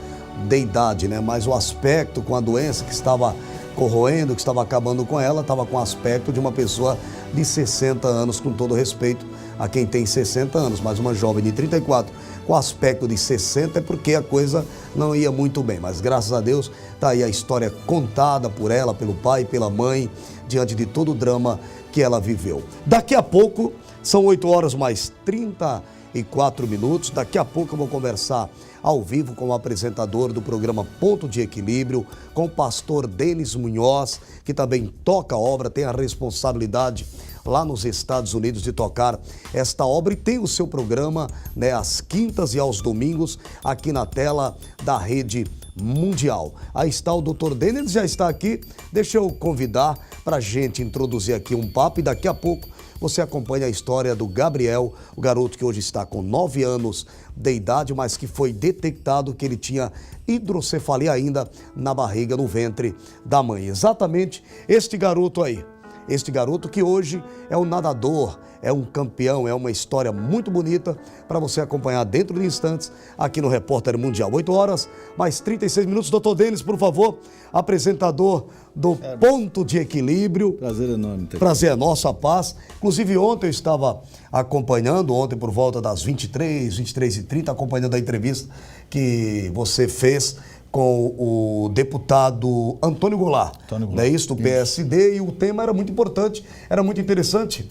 de idade, né? Mas o aspecto com a doença que estava corroendo, que estava acabando com ela, estava com o aspecto de uma pessoa de 60 anos, com todo respeito a quem tem 60 anos, mas uma jovem de 34 com aspecto de 60 é porque a coisa não ia muito bem, mas graças a Deus está aí a história contada por ela, pelo pai, pela mãe, diante de todo o drama que ela viveu. Daqui a pouco, são 8 horas mais 34 minutos, daqui a pouco eu vou conversar ao vivo com o apresentador do programa Ponto de Equilíbrio, com o pastor Denis Munhoz, que também toca a obra, tem a responsabilidade lá nos Estados Unidos, de tocar esta obra, e tem o seu programa, né, às quintas e aos domingos aqui na tela da Rede Mundial. Aí está o Dr. Denis, já está aqui. Deixa eu convidar para a gente introduzir aqui um papo, e daqui a pouco você acompanha a história do Gabriel, o garoto que hoje está com 9 anos de idade, mas que foi detectado que ele tinha hidrocefalia ainda na barriga, no ventre da mãe. Exatamente este garoto aí. Este garoto que hoje é um nadador, é um campeão, é uma história muito bonita para você acompanhar dentro de instantes aqui no Repórter Mundial. 8 horas, mais 36 minutos. Dr. Denis, por favor, apresentador do Ponto de Equilíbrio. Prazer enorme. Prazer é nosso, a paz. Inclusive ontem eu estava acompanhando, ontem por volta das 23h30, acompanhando a entrevista que você fez com o deputado Antônio Goulart, não é isso, do PSD, e o tema era muito importante, era muito interessante,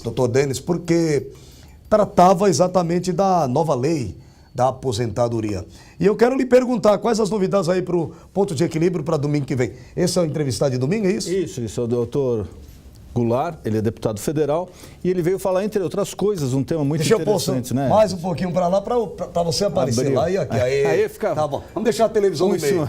doutor Denis, porque tratava exatamente da nova lei da aposentadoria. E eu quero lhe perguntar quais as novidades aí para o Ponto de Equilíbrio para domingo que vem. Esse é o entrevistado de domingo, é isso? Isso, é o doutor Goulart, ele é deputado federal, e ele veio falar, entre outras coisas, um tema muito interessante, né? Mais um pouquinho para lá, para você aparecer lá e aqui. Aí fica... Tá bom, vamos deixar a televisão no meio.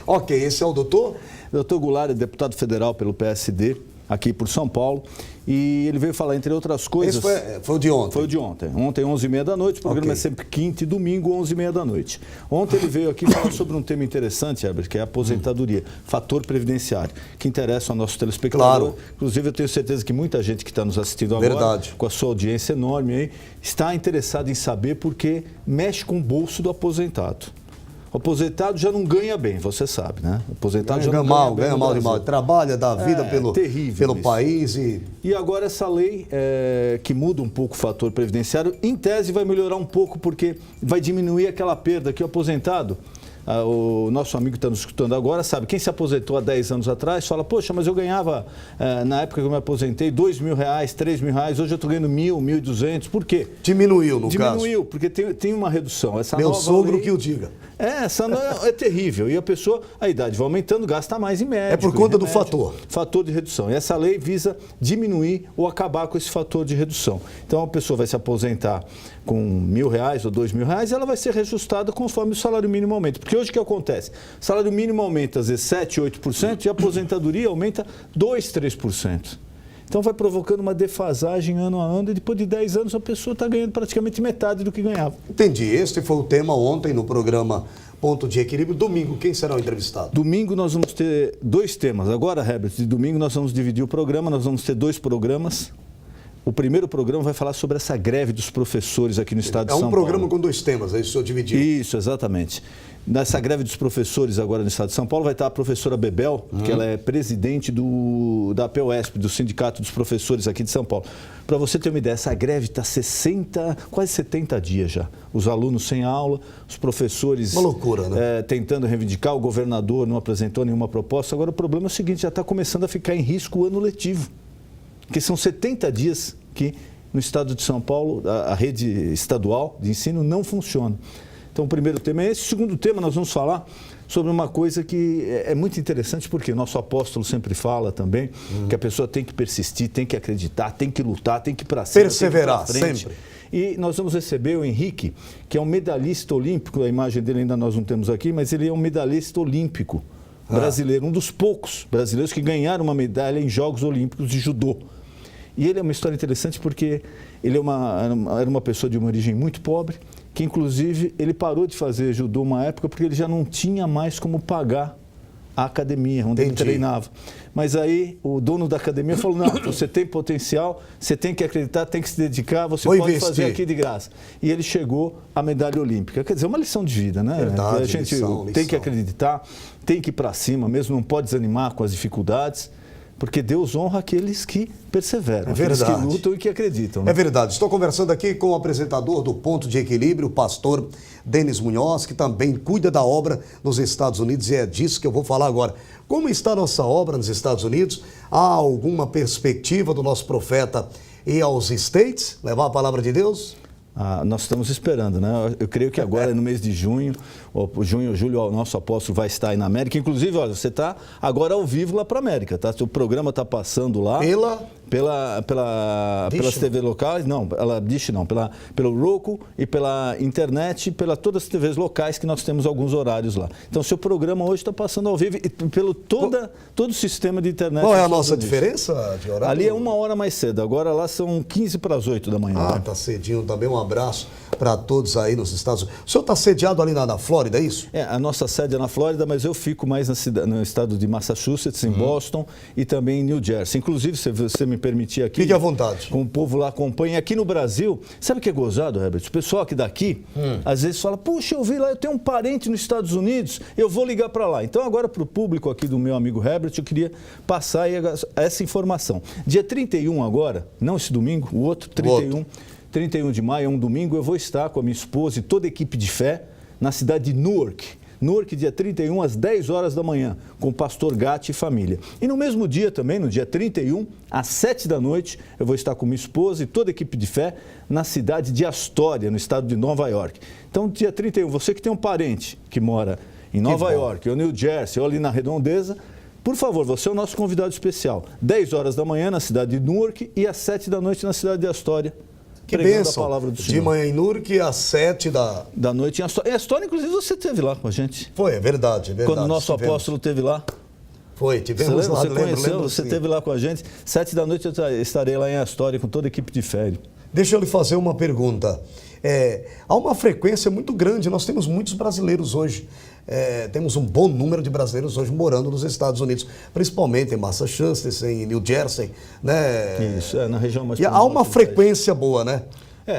Ok, esse é o doutor? Doutor Goulart é deputado federal pelo PSD, aqui por São Paulo, e ele veio falar, entre outras coisas... Esse foi o de ontem? Foi o de ontem. Ontem, 11h30 da noite, o programa é sempre quinta e domingo, 11h30 da noite. Ontem ele veio aqui falar sobre um tema interessante, Herbert, que é a aposentadoria, fator previdenciário, que interessa ao nosso telespectador. Claro. Inclusive, eu tenho certeza que muita gente que está nos assistindo agora, com a sua audiência enorme aí, está interessada em saber porque mexe com o bolso do aposentado. O aposentado já não ganha bem, você sabe, né? O aposentado já não ganha mal demais. Trabalha, dá vida pelo país E agora essa lei que muda um pouco o fator previdenciário, em tese vai melhorar um pouco, porque vai diminuir aquela perda que o aposentado... O nosso amigo que está nos escutando agora sabe, quem se aposentou há 10 anos atrás fala, poxa, mas eu ganhava, na época que eu me aposentei, R$2.000, R$3.000, hoje eu estou ganhando 1.000, 1.200, por quê? Diminuiu, no caso. Diminuiu, porque tem uma redução. Essa Meu nova sogro lei, que o diga. Essa é terrível, e a pessoa, a idade vai aumentando, gasta mais em médico. É por conta do fator. Fator de redução. E essa lei visa diminuir ou acabar com esse fator de redução. Então a pessoa vai se aposentar com R$1.000 ou R$2.000 e ela vai ser reajustada conforme o salário mínimo aumenta. Porque hoje o que acontece? O salário mínimo aumenta às vezes 7%, 8% e a aposentadoria aumenta 2%, 3%. Então vai provocando uma defasagem ano a ano e depois de 10 anos a pessoa está ganhando praticamente metade do que ganhava. Entendi. Este foi o tema ontem no programa Ponto de Equilíbrio. Domingo, quem será o entrevistado? Domingo nós vamos ter 2 temas. Agora, Herbert, de domingo nós vamos dividir o programa, nós vamos ter 2 programas. O primeiro programa vai falar sobre essa greve dos professores aqui no estado de São Paulo. É um programa com 2 temas, aí o senhor dividiu. Isso, exatamente. Nessa greve dos professores agora no estado de São Paulo vai estar a professora Bebel, que ela é presidente da POSP, do Sindicato dos Professores aqui de São Paulo. Para você ter uma ideia, essa greve está quase 70 dias já. Os alunos sem aula, os professores... Uma loucura, né? Tentando reivindicar, o governador não apresentou nenhuma proposta. Agora o problema é o seguinte, já está começando a ficar em risco o ano letivo. Porque são 70 dias que no estado de São Paulo a rede estadual de ensino não funciona. Então o primeiro tema é esse. O segundo tema nós vamos falar sobre uma coisa que é muito interessante, porque o nosso apóstolo sempre fala também, que a pessoa tem que persistir, tem que acreditar, tem que lutar, tem que ir para cima, perseverar, tem que ir pra frente. sempre. E nós vamos receber o Henrique, que é um medalhista olímpico, a imagem dele ainda nós não temos aqui, mas ele é um medalhista olímpico brasileiro, um dos poucos brasileiros que ganharam uma medalha em Jogos Olímpicos de judô. E ele é uma história interessante porque ele era uma pessoa de uma origem muito pobre, que inclusive ele parou de fazer judô uma época porque ele já não tinha mais como pagar a academia onde ele treinava. Mas aí o dono da academia falou, não, você tem potencial, você tem que acreditar, tem que se dedicar, você pode fazer aqui de graça. E ele chegou à medalha olímpica. Quer dizer, é uma lição de vida, né? Verdade, a gente tem que acreditar, tem que ir para cima, mesmo não pode desanimar com as dificuldades. Porque Deus honra aqueles que perseveram, aqueles que lutam e que acreditam. Né? É verdade. Estou conversando aqui com o apresentador do Ponto de Equilíbrio, o pastor Denis Munhoz, que também cuida da obra nos Estados Unidos, e é disso que eu vou falar agora. Como está a nossa obra nos Estados Unidos? Há alguma perspectiva do nosso profeta ir aos States, levar a palavra de Deus? Nós estamos esperando, né? Eu creio que agora, no mês de junho, o junho, julho, o nosso apóstolo vai estar aí na América. Inclusive, olha, você está agora ao vivo lá para a América, tá? O programa está passando lá. Pelas TV locais, não, pelo Roku e pela internet, todas as TVs locais que nós temos alguns horários lá. Então, seu programa hoje está passando ao vivo e pelo todo o sistema de internet. Qual é a nossa diferença de horário? Ali é 1 hora mais cedo, agora lá são 15 para as 8 da manhã. Ah, tá cedinho também. Um abraço para todos aí nos Estados Unidos. O senhor está sediado ali na Flórida, é isso? É, a nossa sede é na Flórida, mas eu fico mais no estado de Massachusetts, em Boston e também em New Jersey. Inclusive, se você me permitir aqui... Fique à vontade. Com o povo lá acompanha. Aqui no Brasil, sabe o que é gozado, Herbert? O pessoal aqui daqui, às vezes fala, puxa, eu vi lá, eu tenho um parente nos Estados Unidos, eu vou ligar para lá. Então, agora para o público aqui do meu amigo Herbert, eu queria passar essa informação. Dia 31 agora, não esse domingo, o outro, 31 de maio, é um domingo, eu vou estar com a minha esposa e toda a equipe de fé na cidade de Newark. Newark, dia 31, às 10 horas da manhã, com o pastor Gatti e família. E no mesmo dia também, no dia 31, às 7 da noite, eu vou estar com minha esposa e toda a equipe de fé na cidade de Astoria, no estado de Nova York. Então, dia 31, você que tem um parente que mora em Nova York, ou New Jersey, ou ali na Redondeza, por favor, você é o nosso convidado especial. 10 horas da manhã na cidade de Newark e às 7 da noite na cidade de Astoria. Que bênção. De manhã em Newark às 7 da noite em Astoria. Em Astoria, inclusive, você esteve lá com a gente. Foi, é verdade. Quando o nosso apóstolo esteve lá. Foi, tivemos lá. Você conheceu, você esteve lá com a gente. 7 da noite eu estarei lá em Astoria com toda a equipe de fé. Deixa eu lhe fazer uma pergunta. Há uma frequência muito grande, nós temos muitos brasileiros hoje. Temos um bom número de brasileiros hoje morando nos Estados Unidos, principalmente em Massachusetts, em New Jersey, né? Isso, na região mais... E há uma frequência boa, né?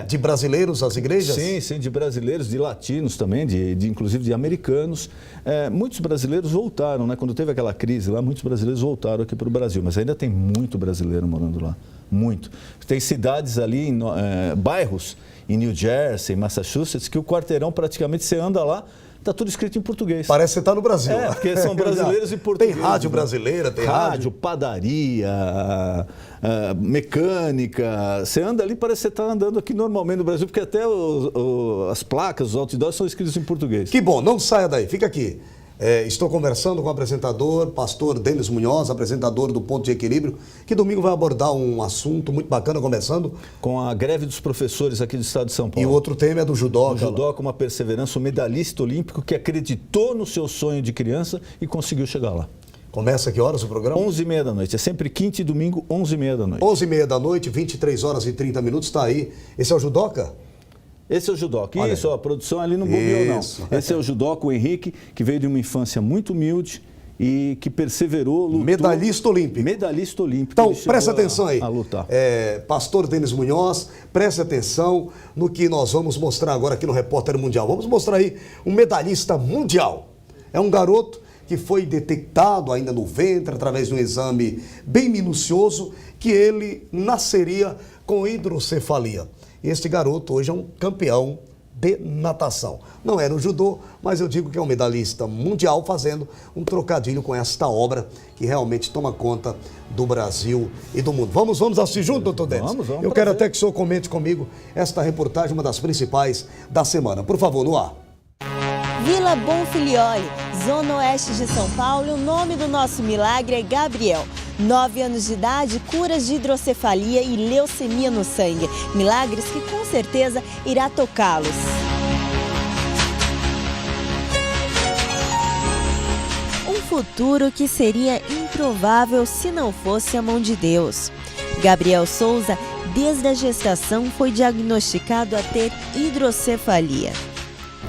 De brasileiros às igrejas? Sim, de brasileiros, de latinos também, inclusive de americanos. Muitos brasileiros voltaram, né? Quando teve aquela crise lá, muitos brasileiros voltaram aqui para o Brasil, mas ainda tem muito brasileiro morando lá, muito. Tem cidades ali, bairros em New Jersey, Massachusetts, que o quarteirão praticamente você anda lá, está tudo escrito em português. Parece que você está no Brasil. Porque são brasileiros e portugueses. Tem rádio brasileira, tem rádio. Padaria, mecânica. Você anda ali, parece que você está andando aqui normalmente no Brasil, porque até as placas, os outdoors são escritos em português. Que bom, não saia daí, fica aqui. Estou conversando com o apresentador, pastor Denis Munhoz, apresentador do Ponto de Equilíbrio, que domingo vai abordar um assunto muito bacana, começando com a greve dos professores aqui do estado de São Paulo. E o outro tema é do judoca. O judoca, uma perseverança, um medalhista olímpico que acreditou no seu sonho de criança e conseguiu chegar lá. Começa que horas o programa? 11h30 da noite. É sempre quinta e domingo, 11h30 da noite. 11h30 da noite, 23 horas e 30 minutos, está aí. Esse é o judoca? Esse é o judoca. Isso, a produção ali não bobeou, não. Esse é o judoca, o Henrique, que veio de uma infância muito humilde e que perseverou, lutou. Medalhista olímpico. Medalhista olímpico. Então, presta atenção aí. A lutar. Pastor Denis Munhoz, presta atenção no que nós vamos mostrar agora aqui no Repórter Mundial. Vamos mostrar aí um medalhista mundial. É um garoto que foi detectado ainda no ventre, através de um exame bem minucioso, que ele nasceria com hidrocefalia. E este garoto hoje é um campeão de natação. Não é no judô, mas eu digo que é um medalhista mundial, fazendo um trocadilho com esta obra que realmente toma conta do Brasil e do mundo. Vamos assistir junto, doutor Denis? Vamos. Eu quero até que o senhor comente comigo esta reportagem, uma das principais da semana. Por favor, no ar. Vila Bonfilioli, zona oeste de São Paulo, e o nome do nosso milagre é Gabriel. 9 anos de idade, curas de hidrocefalia e leucemia no sangue. Milagres que com certeza irá tocá-los. Um futuro que seria improvável se não fosse a mão de Deus. Gabriel Souza, desde a gestação, foi diagnosticado a ter hidrocefalia.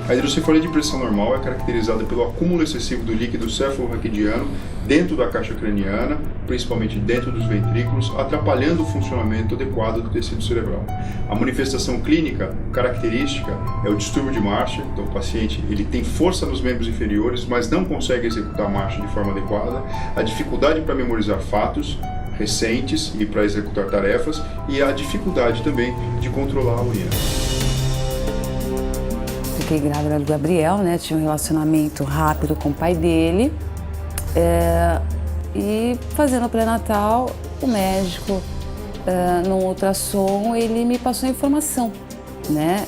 A hidrocefalia de pressão normal é caracterizada pelo acúmulo excessivo do líquido cefalorraquidiano dentro da caixa craniana, principalmente dentro dos ventrículos, atrapalhando o funcionamento adequado do tecido cerebral. A manifestação clínica característica é o distúrbio de marcha, então o paciente ele tem força nos membros inferiores, mas não consegue executar a marcha de forma adequada, a dificuldade para memorizar fatos recentes e para executar tarefas, e a dificuldade também de controlar a urina. Fiquei grávida do Gabriel, né? Tinha um relacionamento rápido com o pai dele. E fazendo o pré-natal, o médico, no ultrassom, ele me passou a informação, né?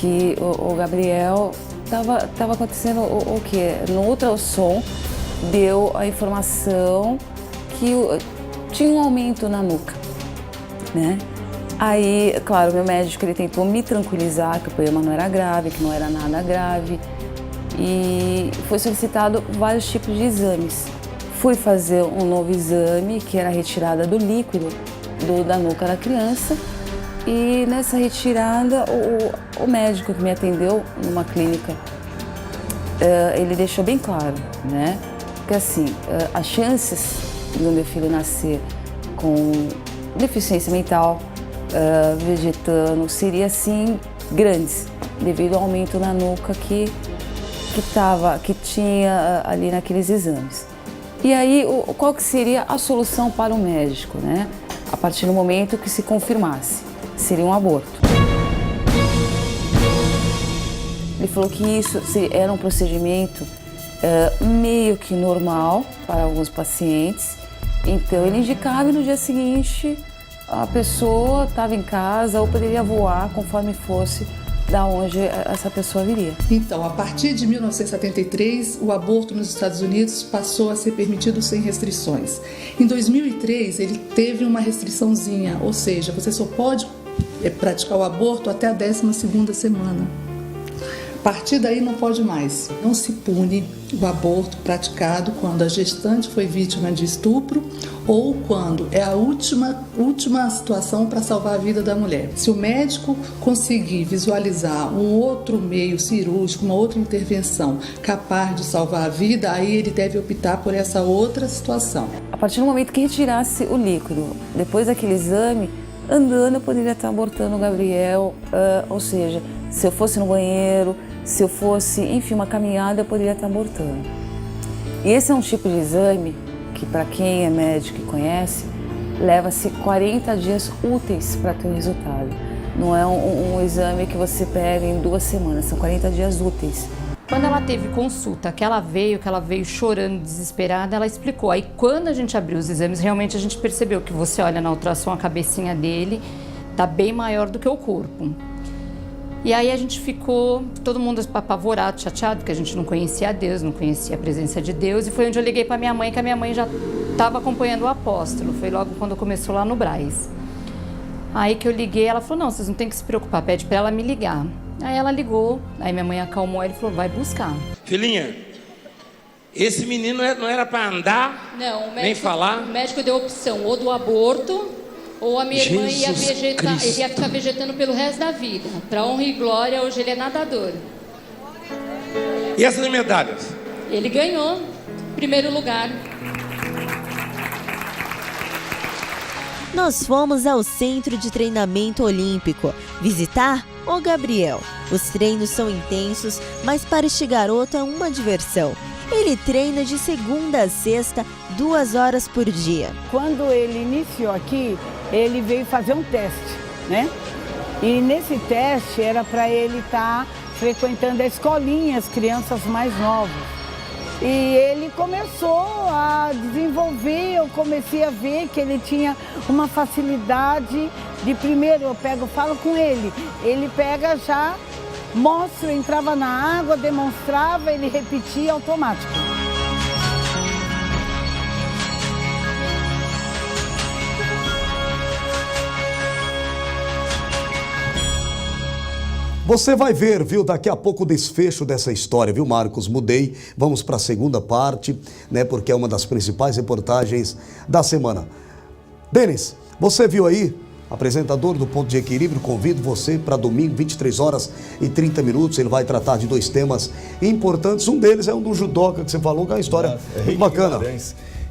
Que o Gabriel tava acontecendo o quê? No ultrassom deu a informação que tinha um aumento na nuca, né? Aí, claro, meu médico ele tentou me tranquilizar que o problema não era grave, que não era nada grave, e foi solicitado vários tipos de exames. Fui fazer um novo exame, que era a retirada do líquido da nuca da criança, e nessa retirada o médico que me atendeu numa clínica, ele deixou bem claro, né? Que assim, as chances do meu filho nascer com deficiência mental, vegetando, seria assim grandes, devido ao aumento na nuca que tinha ali naqueles exames. E aí, qual que seria a solução para o médico, né? A partir do momento que se confirmasse, seria um aborto. Ele falou que isso era um procedimento meio que normal para alguns pacientes, então ele indicava e no dia seguinte a pessoa estava em casa ou poderia voar conforme fosse da onde essa pessoa viria. Então, a partir de 1973, o aborto nos Estados Unidos passou a ser permitido sem restrições. Em 2003, ele teve uma restriçãozinha, ou seja, você só pode praticar o aborto até a 12ª semana. A partir daí não pode mais. Não se pune o aborto praticado quando a gestante foi vítima de estupro ou quando é a última situação para salvar a vida da mulher. Se o médico conseguir visualizar um outro meio cirúrgico, uma outra intervenção capaz de salvar a vida, aí ele deve optar por essa outra situação. A partir do momento que retirasse o líquido, depois daquele exame, andando eu poderia estar abortando o Gabriel, ou seja, se eu fosse no banheiro, se eu fosse, enfim, uma caminhada, eu poderia estar abortando. E esse é um tipo de exame que, para quem é médico e conhece, leva-se 40 dias úteis para ter o resultado. Não é um exame que você pega em 2 semanas, são 40 dias úteis. Quando ela teve consulta, que ela veio chorando, desesperada, ela explicou. Aí quando a gente abriu os exames, realmente a gente percebeu que você olha na ultrassom, a cabecinha dele tá bem maior do que o corpo. E aí a gente ficou, todo mundo apavorado, chateado, porque a gente não conhecia Deus, não conhecia a presença de Deus. E foi onde eu liguei para minha mãe, que a minha mãe já estava acompanhando o apóstolo. Foi logo quando começou lá no Brás. Aí que eu liguei, ela falou, não, vocês não tem que se preocupar, pede para ela me ligar. Aí ela ligou, aí minha mãe acalmou ela e falou, vai buscar. Filhinha, esse menino não era para andar, não, nem falar? O médico deu opção, ou do aborto, ou a minha irmã ia vegetar, ele ia ficar vegetando pelo resto da vida. Para honra e glória, hoje ele é nadador. E essas medalhas? Ele ganhou, primeiro lugar. Nós fomos ao Centro de Treinamento Olímpico visitar o Gabriel. Os treinos são intensos, mas para este garoto é uma diversão. Ele treina de segunda a sexta, 2 horas por dia. Quando ele iniciou aqui, ele veio fazer um teste, né? E nesse teste era para ele estar frequentando a escolinha, as crianças mais novas. E ele começou a desenvolver, eu comecei a ver que ele tinha uma facilidade de primeiro, falo com ele pega já, mostra, entrava na água, demonstrava, ele repetia automático. Você vai ver, viu, daqui a pouco o desfecho dessa história, viu, Marcos? Mudei, vamos para a segunda parte, né, porque é uma das principais reportagens da semana. Denis, você viu aí, apresentador do Ponto de Equilíbrio, convido você para domingo, 23 horas e 30 minutos, ele vai tratar de 2 temas importantes, um deles é um do judoca que você falou, que é uma história muito bacana.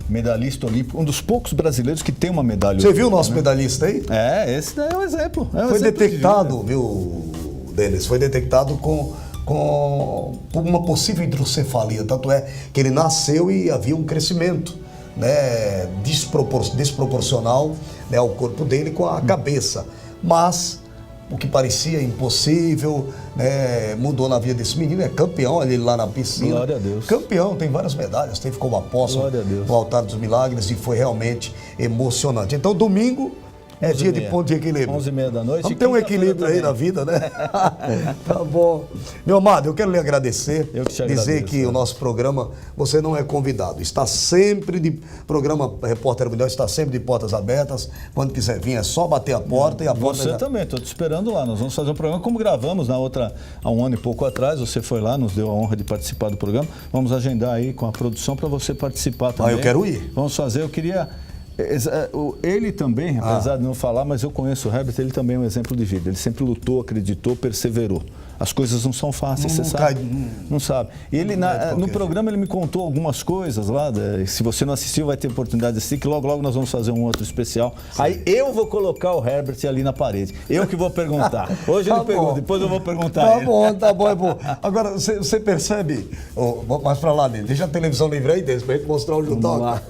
Medalhista olímpico, um dos poucos brasileiros que tem uma medalha olímpica. Você viu o nosso, né, medalhista aí? Esse daí é um exemplo. Foi detectado, viu, Denis, foi detectado com uma possível hidrocefalia, tanto é que ele nasceu e havia um crescimento, né, desproporcional, né, ao corpo dele com a cabeça, mas o que parecia impossível, né, mudou na vida desse menino, é campeão ali lá na piscina. Glória a Deus. Campeão, tem várias medalhas, teve como apóstolo no Altar dos Milagres e foi realmente emocionante. Então domingo, É dia de ponto de equilíbrio. 11h30 da noite. Vamos ter um equilíbrio aí na vida, né? Tá bom. Meu amado, eu quero lhe agradecer. Eu que te dizer agradeço, que o nosso programa, você não é convidado. Está sempre programa Repórter Mundial está sempre de portas abertas. Quando quiser vir, é só bater a porta e a porta... Você também, estou te esperando lá. Nós vamos fazer um programa como gravamos na outra, há um ano e pouco atrás. Você foi lá, nos deu a honra de participar do programa. Vamos agendar aí com a produção para você participar também. Eu quero ir. Vamos fazer, eu queria... Ele também, apesar de não falar, mas eu conheço o Herbert, ele também é um exemplo de vida. Ele sempre lutou, acreditou, perseverou. As coisas não são fáceis, você sabe? Não sabe. E ele, no programa, ele me contou algumas coisas lá. Se você não assistiu, vai ter oportunidade de assistir, que logo nós vamos fazer um outro especial. Sim. Aí eu vou colocar o Herbert ali na parede. Eu que vou perguntar. Hoje ele pergunta, depois eu vou perguntar. Tá bom, é bom. Agora, você percebe, mais pra lá dele, deixa a televisão livre aí dele, pra gente mostrar o judoca.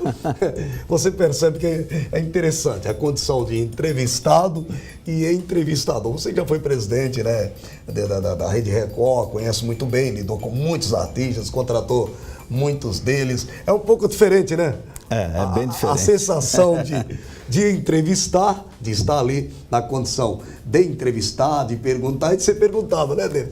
Você percebe que é interessante a condição de entrevistado e entrevistador. Você já foi presidente, né, da Rede Record, conhece muito bem, lidou com muitos artistas, contratou muitos deles. É um pouco diferente, né? É bem diferente. A sensação de entrevistar, de estar ali na condição de entrevistar, de perguntar e de ser perguntado, né, Dê?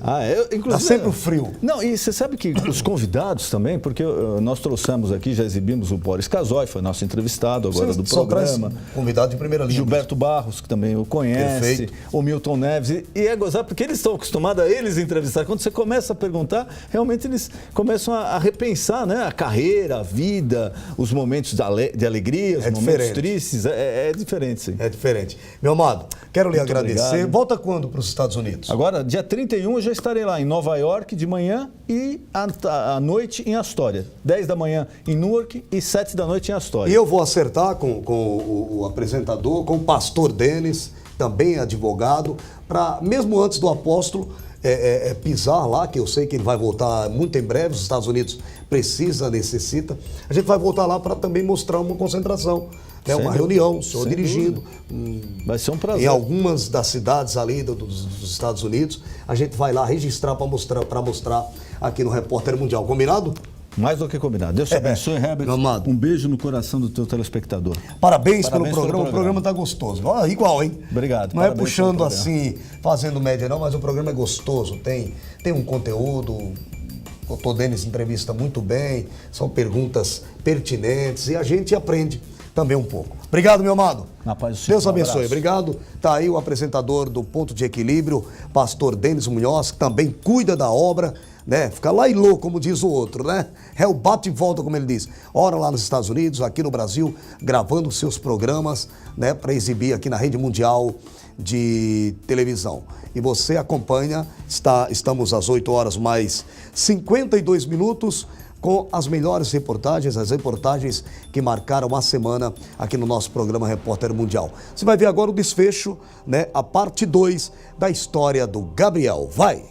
Inclusive... Dá sempre o frio. Não, e você sabe que os convidados também, porque nós trouxemos aqui, já exibimos o Boris Casoy, foi nosso entrevistado agora do programa. Convidado de primeira linha. Gilberto Barros, que também o conhece. Perfeito. O Milton Neves. E é gozar, porque eles estão acostumados a eles entrevistar. Quando você começa a perguntar, realmente eles começam a repensar, né? A carreira, a vida, os momentos de alegria, os momentos tristes. É diferente, sim. É diferente. Meu amado, quero lhe agradecer. Obrigado. Volta quando para os Estados Unidos? Agora, dia 31, eu já estarei lá em Nova York de manhã e à noite em Astoria. 10 da manhã em Newark e 7 da noite em Astoria. E eu vou acertar com o apresentador, com o pastor Denis, também advogado, para, mesmo antes do apóstolo, pisar lá, que eu sei que ele vai voltar muito em breve, os Estados Unidos necessita. A gente vai voltar lá para também mostrar uma concentração. É uma reunião, o senhor dirigindo. Vai ser um prazer. Em algumas das cidades ali dos Estados Unidos, a gente vai lá registrar para mostrar aqui no Repórter Mundial. Combinado? Mais do que combinado. Deus te abençoe, Herbert. Amado. Um beijo no coração do teu telespectador. Parabéns pelo programa. O programa está gostoso. Igual, hein? Obrigado. Não é puxando assim, fazendo média não, mas o programa é gostoso. Tem um conteúdo. O doutor Denis entrevista muito bem. São perguntas pertinentes e a gente aprende também um pouco. Obrigado, meu amado. Na paz do Senhor. Deus abençoe. Obrigado. Tá aí o apresentador do Ponto de Equilíbrio, pastor Denis Munhoz, que também cuida da obra, né? Fica lá e louco, como diz o outro, né? É o bate e volta, como ele diz. Ora lá nos Estados Unidos, aqui no Brasil, gravando seus programas, né? Para exibir aqui na Rede Mundial de Televisão. E você acompanha, estamos às 8 horas mais 52 minutos, com as melhores reportagens, as reportagens que marcaram a semana aqui no nosso programa Repórter Mundial. Você vai ver agora o desfecho, né, a parte 2 da história do Gabriel. Vai!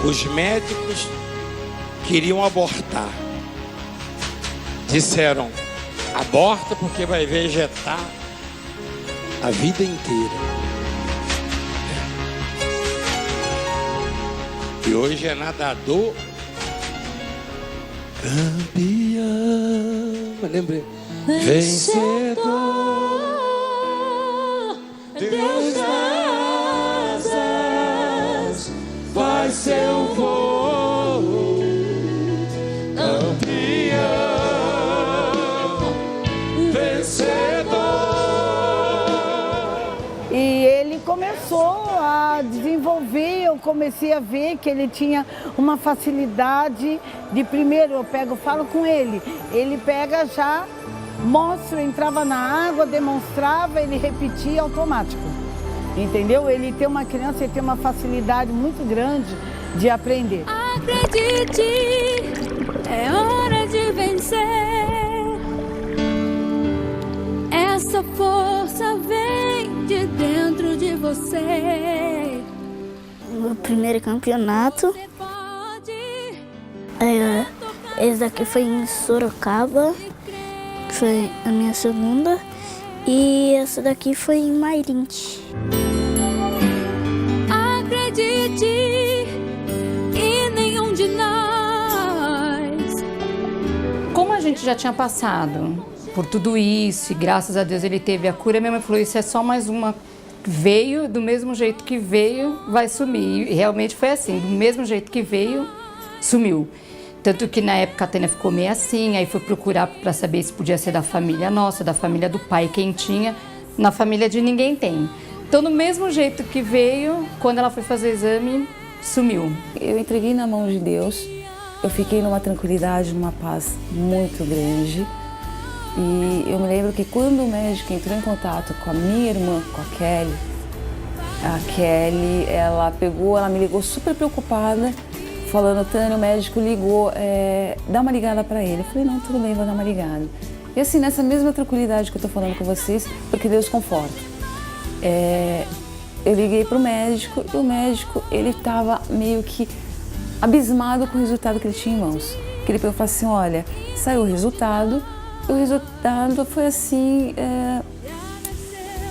Os médicos queriam abortar. Disseram: aborta porque vai vegetar a vida inteira. E hoje é nadador campeão. Lembrei. Vencedor, Deus das asas, vai seu voo, campeão. E ele começou a desenvolver, eu comecei a ver que ele tinha uma facilidade de, primeiro eu falo com ele pega já, mostra, entrava na água, demonstrava, ele repetia automático, entendeu? Ele tem uma criança, ele tem uma facilidade muito grande de aprender. Acredite, é hora de vencer. Essa força vem de dentro de você. Meu primeiro campeonato. Esse daqui foi em Sorocaba, foi a minha segunda. E essa daqui foi em Mairinte. Acredite. gente já tinha passado por tudo isso e graças a Deus ele teve a cura. Minha mãe falou, isso é só mais uma... Veio, do mesmo jeito que veio, vai sumir. E realmente foi assim, do mesmo jeito que veio, sumiu. Tanto que na época a Tânia ficou meio assim, aí foi procurar para saber se podia ser da família nossa, da família do pai, quem tinha. Na família de ninguém tem. Então, do mesmo jeito que veio, quando ela foi fazer o exame, sumiu. Eu entreguei na mão de Deus, eu fiquei numa tranquilidade, numa paz muito grande. E eu me lembro que quando o médico entrou em contato com a minha irmã, com a Kelly, ela me ligou super preocupada, falando, Tânia, o médico ligou, dá uma ligada para ele. Eu falei, não, tudo bem, vou dar uma ligada. E assim, nessa mesma tranquilidade que eu tô falando com vocês, porque Deus conforta. Eu liguei pro médico e o médico, ele tava meio que abismado com o resultado que ele tinha em mãos. Que ele falou assim, olha, saiu o resultado foi assim,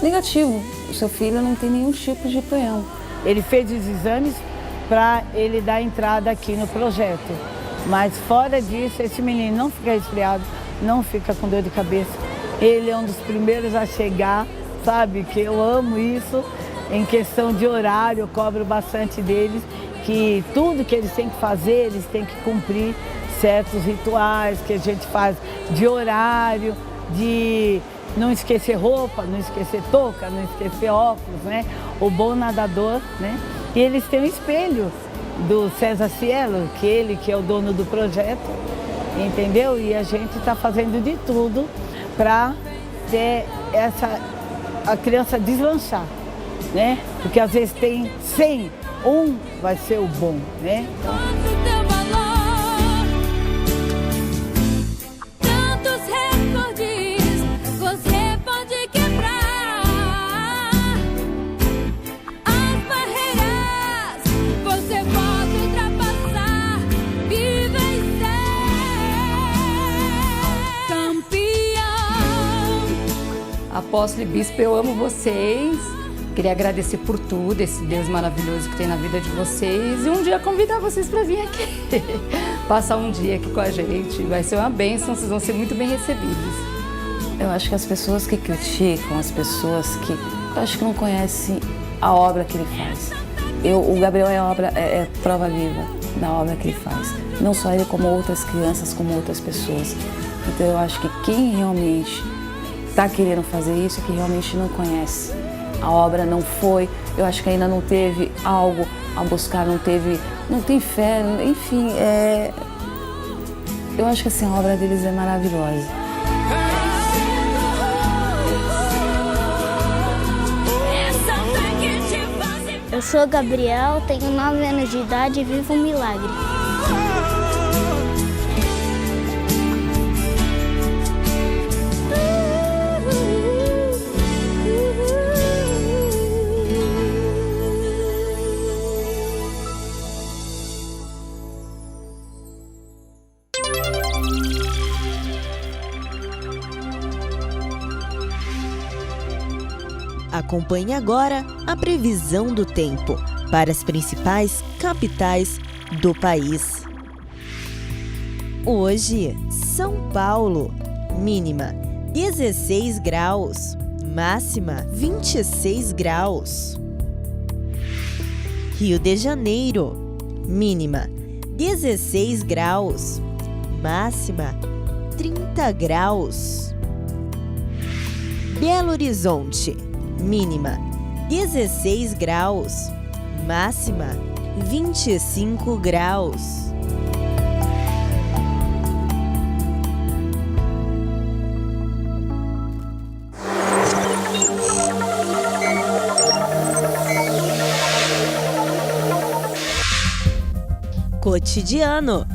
negativo. O seu filho não tem nenhum tipo de problema. Ele fez os exames para ele dar entrada aqui no projeto. Mas fora disso, esse menino não fica resfriado, não fica com dor de cabeça. Ele é um dos primeiros a chegar, sabe? Que eu amo isso. Em questão de horário, eu cobro bastante deles, que tudo que eles têm que fazer, eles têm que cumprir certos rituais que a gente faz de horário, de não esquecer roupa, não esquecer touca, não esquecer óculos, né? O bom nadador, né? E eles têm um espelho do César Cielo, que é o dono do projeto, entendeu? E a gente está fazendo de tudo para ter a criança deslanchar, né? Porque às vezes tem 100, um vai ser o bom, né? Apóstolo e Bispo, eu amo vocês. Queria agradecer por tudo, esse Deus maravilhoso que tem na vida de vocês. E um dia convidar vocês para vir aqui. Passar um dia aqui com a gente. Vai ser uma bênção, vocês vão ser muito bem recebidos. Eu acho que as pessoas que criticam, as pessoas que... Eu acho que não conhecem a obra que ele faz. O Gabriel é prova viva da obra que ele faz. Não só ele, como outras crianças, como outras pessoas. Então eu acho que quem realmente está querendo fazer isso, que realmente não conhece. A obra não foi, eu acho que ainda não teve algo a buscar, não tem fé, enfim, eu acho que assim, a obra deles é maravilhosa. Eu sou Gabriel, tenho 9 anos de idade e vivo um milagre. Acompanhe agora a previsão do tempo para as principais capitais do país. Hoje, São Paulo, mínima 16 graus, máxima 26 graus. Rio de Janeiro, mínima 16 graus, máxima 30 graus. Belo Horizonte, mínima 16 graus, máxima 25 graus. Cotidiano.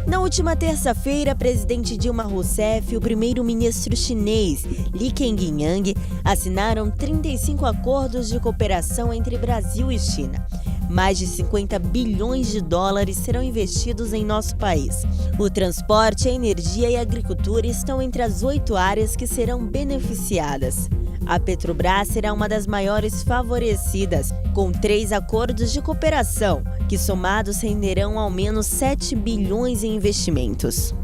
Na última terça-feira, a presidente Dilma Rousseff e o primeiro-ministro chinês Li Keqiang assinaram 35 acordos de cooperação entre Brasil e China. Mais de 50 bilhões de dólares serão investidos em nosso país. O transporte, a energia e a agricultura estão entre as 8 áreas que serão beneficiadas. A Petrobras será uma das maiores favorecidas, com 3 acordos de cooperação, que somados renderão ao menos 7 bilhões em investimentos.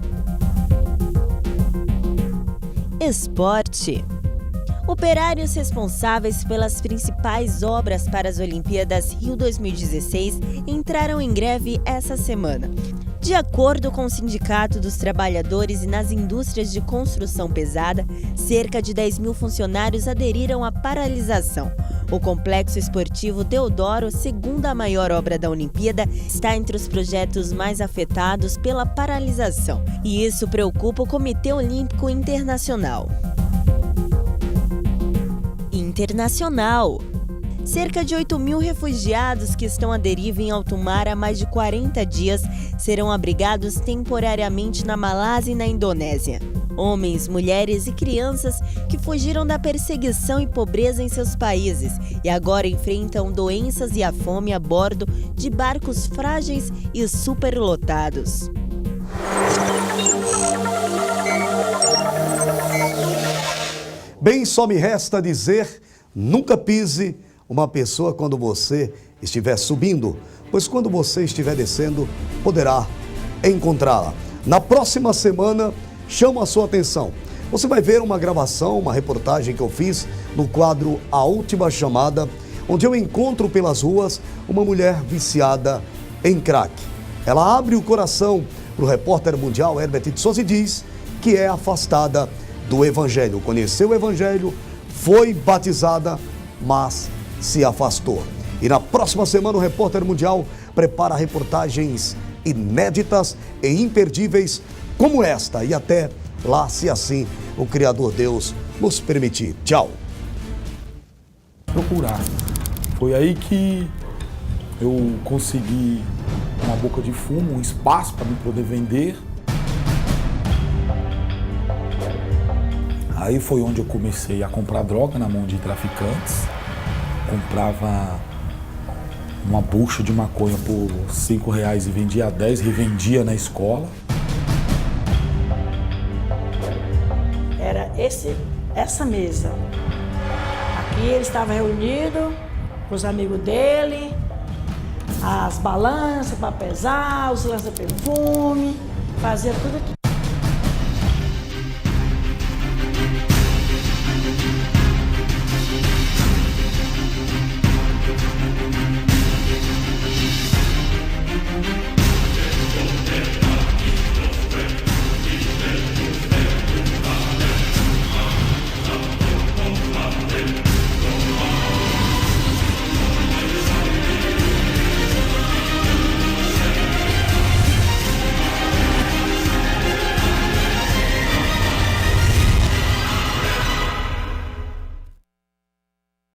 Esporte. Operários responsáveis pelas principais obras para as Olimpíadas Rio 2016 entraram em greve essa semana. De acordo com o Sindicato dos Trabalhadores e nas indústrias de construção pesada, cerca de 10 mil funcionários aderiram à paralisação. O Complexo Esportivo Deodoro, segunda maior obra da Olimpíada, está entre os projetos mais afetados pela paralisação. E isso preocupa o Comitê Olímpico Internacional. Internacional. Cerca de 8 mil refugiados que estão à deriva em alto mar há mais de 40 dias serão abrigados temporariamente na Malásia e na Indonésia. Homens, mulheres e crianças que fugiram da perseguição e pobreza em seus países e agora enfrentam doenças e a fome a bordo de barcos frágeis e superlotados. Bem, só me resta dizer, nunca pise uma pessoa quando você estiver subindo, pois quando você estiver descendo, poderá encontrá-la. Na próxima semana, chamo a sua atenção. Você vai ver uma gravação, uma reportagem que eu fiz no quadro A Última Chamada, onde eu encontro pelas ruas uma mulher viciada em crack. Ela abre o coração para o repórter mundial Herbert de Souza e diz que é afastada do Evangelho. Conheceu o Evangelho, foi batizada, mas se afastou. E na próxima semana o repórter mundial prepara reportagens inéditas e imperdíveis como esta. E até lá, se assim o Criador Deus nos permitir. Tchau. Procurar. Foi aí que eu consegui uma boca de fumo, um espaço para me poder vender. Aí foi onde eu comecei a comprar droga na mão de traficantes. Comprava uma bucha de maconha por R$5 e vendia a 10, revendia na escola. Era essa mesa. Aqui ele estava reunido com os amigos dele, as balanças para pesar, os lança-perfume, fazia tudo